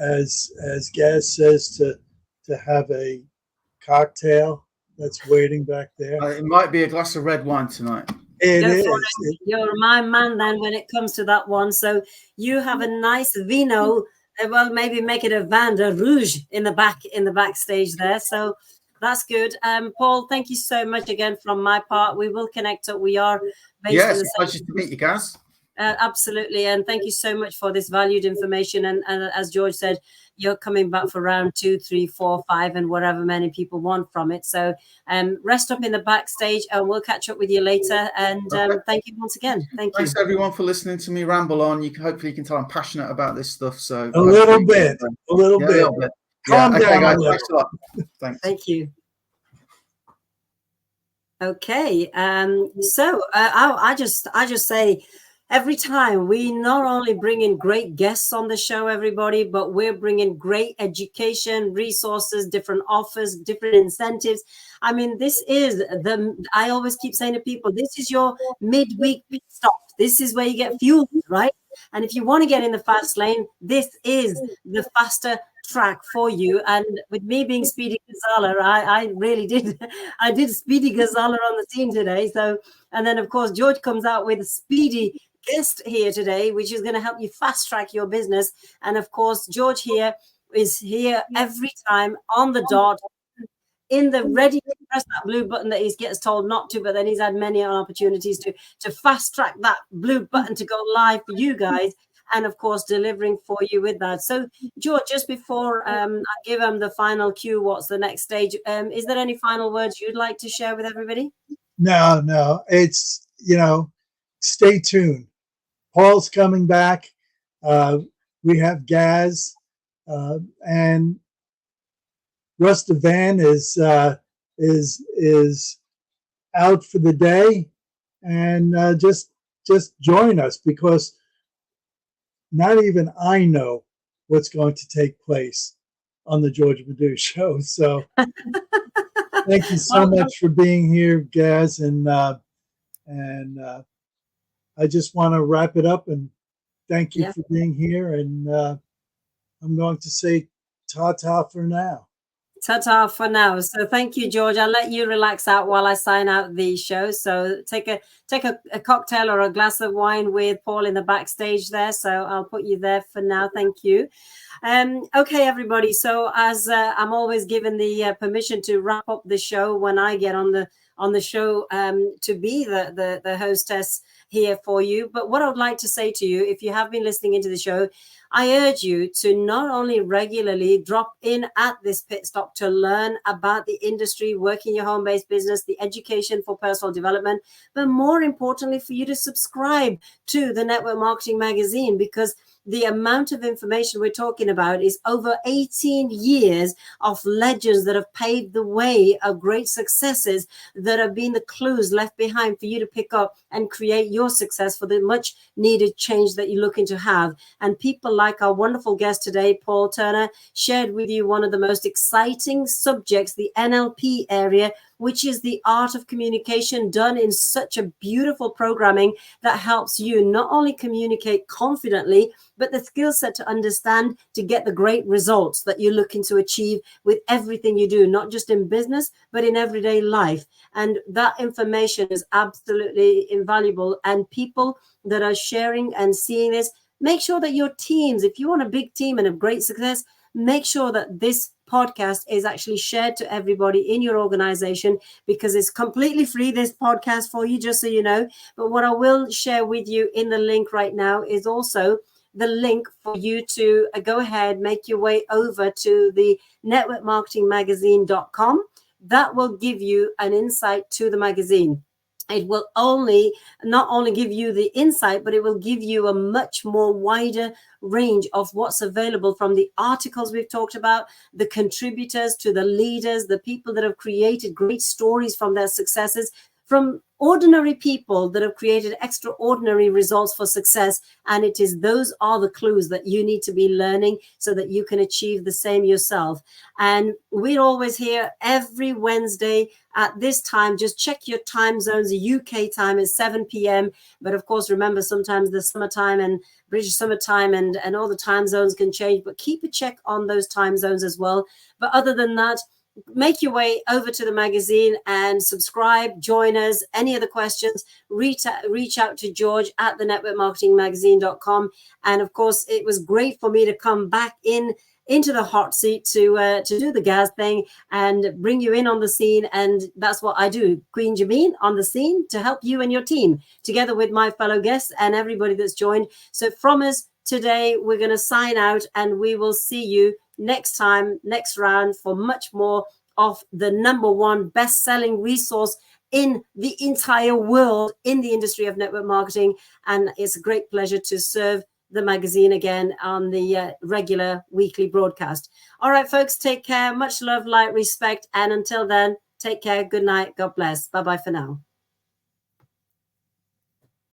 as Gaz says, to have a cocktail that's waiting back there. It might be a glass of red wine tonight. It is. You're my man then when it comes to that one. So you have a nice vino. Well, maybe make it a vin de rouge in the backstage there. So that's good. Paul, thank you so much again from my part. We will connect up. We are based in the pleasure to meet you, Gaz. Absolutely, and thank you so much for this valued information. And as George said, you're coming back for round 2, 3, 4, 5, and whatever many people want from it. So rest up in the backstage, and we'll catch up with you later. And thank you once again. Thanks everyone for listening to me ramble on. Hopefully you can tell I'm passionate about this stuff. So a little bit. Calm down. Okay, guys. Thanks a lot. Thanks. Thank you. Okay, so I just say, every time we not only bring in great guests on the show, everybody, but we're bringing great education, resources, different offers, different incentives. This is I always keep saying to people, this is your midweek pit stop. This is where you get fueled, right? And if you want to get in the fast lane, this is the faster track for you. And with me being Speedy Gonzala, I really did. I did Speedy Gonzala on the scene today. So, and then of course, George comes out with Speedy guest here today, which is going to help you fast track your business. And of course, George here is here every time on the dot, in the ready to press that blue button that he gets told not to, but then he's had many opportunities to fast track that blue button to go live for you guys, and of course delivering for you with that. So George, just before I give him the final cue, what's the next stage, is there any final words you'd like to share with everybody? No, it's stay tuned. Paul's coming back. We have Gaz, and Russ Devan is out for the day, and just join us, because not even I know what's going to take place on the George Madu Show. So thank you so much for being here, Gaz, and And I just want to wrap it up and thank you for being here. And I'm going to say ta-ta for now. Ta-ta for now. So thank you, George. I'll let you relax out while I sign out the show. So take a cocktail or a glass of wine with Paul in the backstage there. So I'll put you there for now. Thank you. Okay, everybody. So as I'm always given the permission to wrap up the show when I get on the show to be the hostess here for you. But what I would like to say to you, if you have been listening into the show, I urge you to not only regularly drop in at this pit stop to learn about the industry, working your home-based business, the education for personal development, but more importantly, for you to subscribe to the Network Marketing Magazine, because the amount of information we're talking about is over 18 years of legends that have paved the way of great successes that have been the clues left behind for you to pick up and create your success for the much needed change that you're looking to have. And people like our wonderful guest today, Paul Turner, shared with you one of the most exciting subjects, the NLP area, which is the art of communication done in such a beautiful programming that helps you not only communicate confidently, but the skill set to understand to get the great results that you're looking to achieve with everything you do, not just in business, but in everyday life. And that information is absolutely invaluable. And people that are sharing and seeing this, make sure that your teams, if you want a big team and a great success, make sure that this podcast is actually shared to everybody in your organization, because it's completely free, this podcast, for you, just so you know. But what I will share with you in the link right now is also the link for you to go ahead, make your way over to the networkmarketingmagazine.com. That will give you an insight to the magazine. It will not only give you the insight, but it will give you a much more wider range of what's available, from the articles we've talked about, the contributors to the leaders, the people that have created great stories from their successes, from ordinary people that have created extraordinary results for success. And those are the clues that you need to be learning so that you can achieve the same yourself. And we're always here every Wednesday at this time. Just check your time zones. The UK time is 7 p.m. But of course, remember, sometimes the summertime and British summertime and all the time zones can change, but keep a check on those time zones as well. But other than that, make your way over to the magazine and subscribe, join us. Any other questions, reach out to George at the networkmarketingmagazine.com. And of course, it was great for me to come back into the hot seat to do the Gaz thing and bring you in on the scene. And that's what I do, Queen Jameen on the scene, to help you and your team, together with my fellow guests and everybody that's joined. So from us today, we're going to sign out, and we will see you next time, next round, for much more of the #1 best-selling resource in the entire world in the industry of network marketing. And it's a great pleasure to serve the magazine again on the regular weekly broadcast. All right, folks, take care. Much love, light, respect. And until then, take care. Good night. God bless. Bye-bye for now.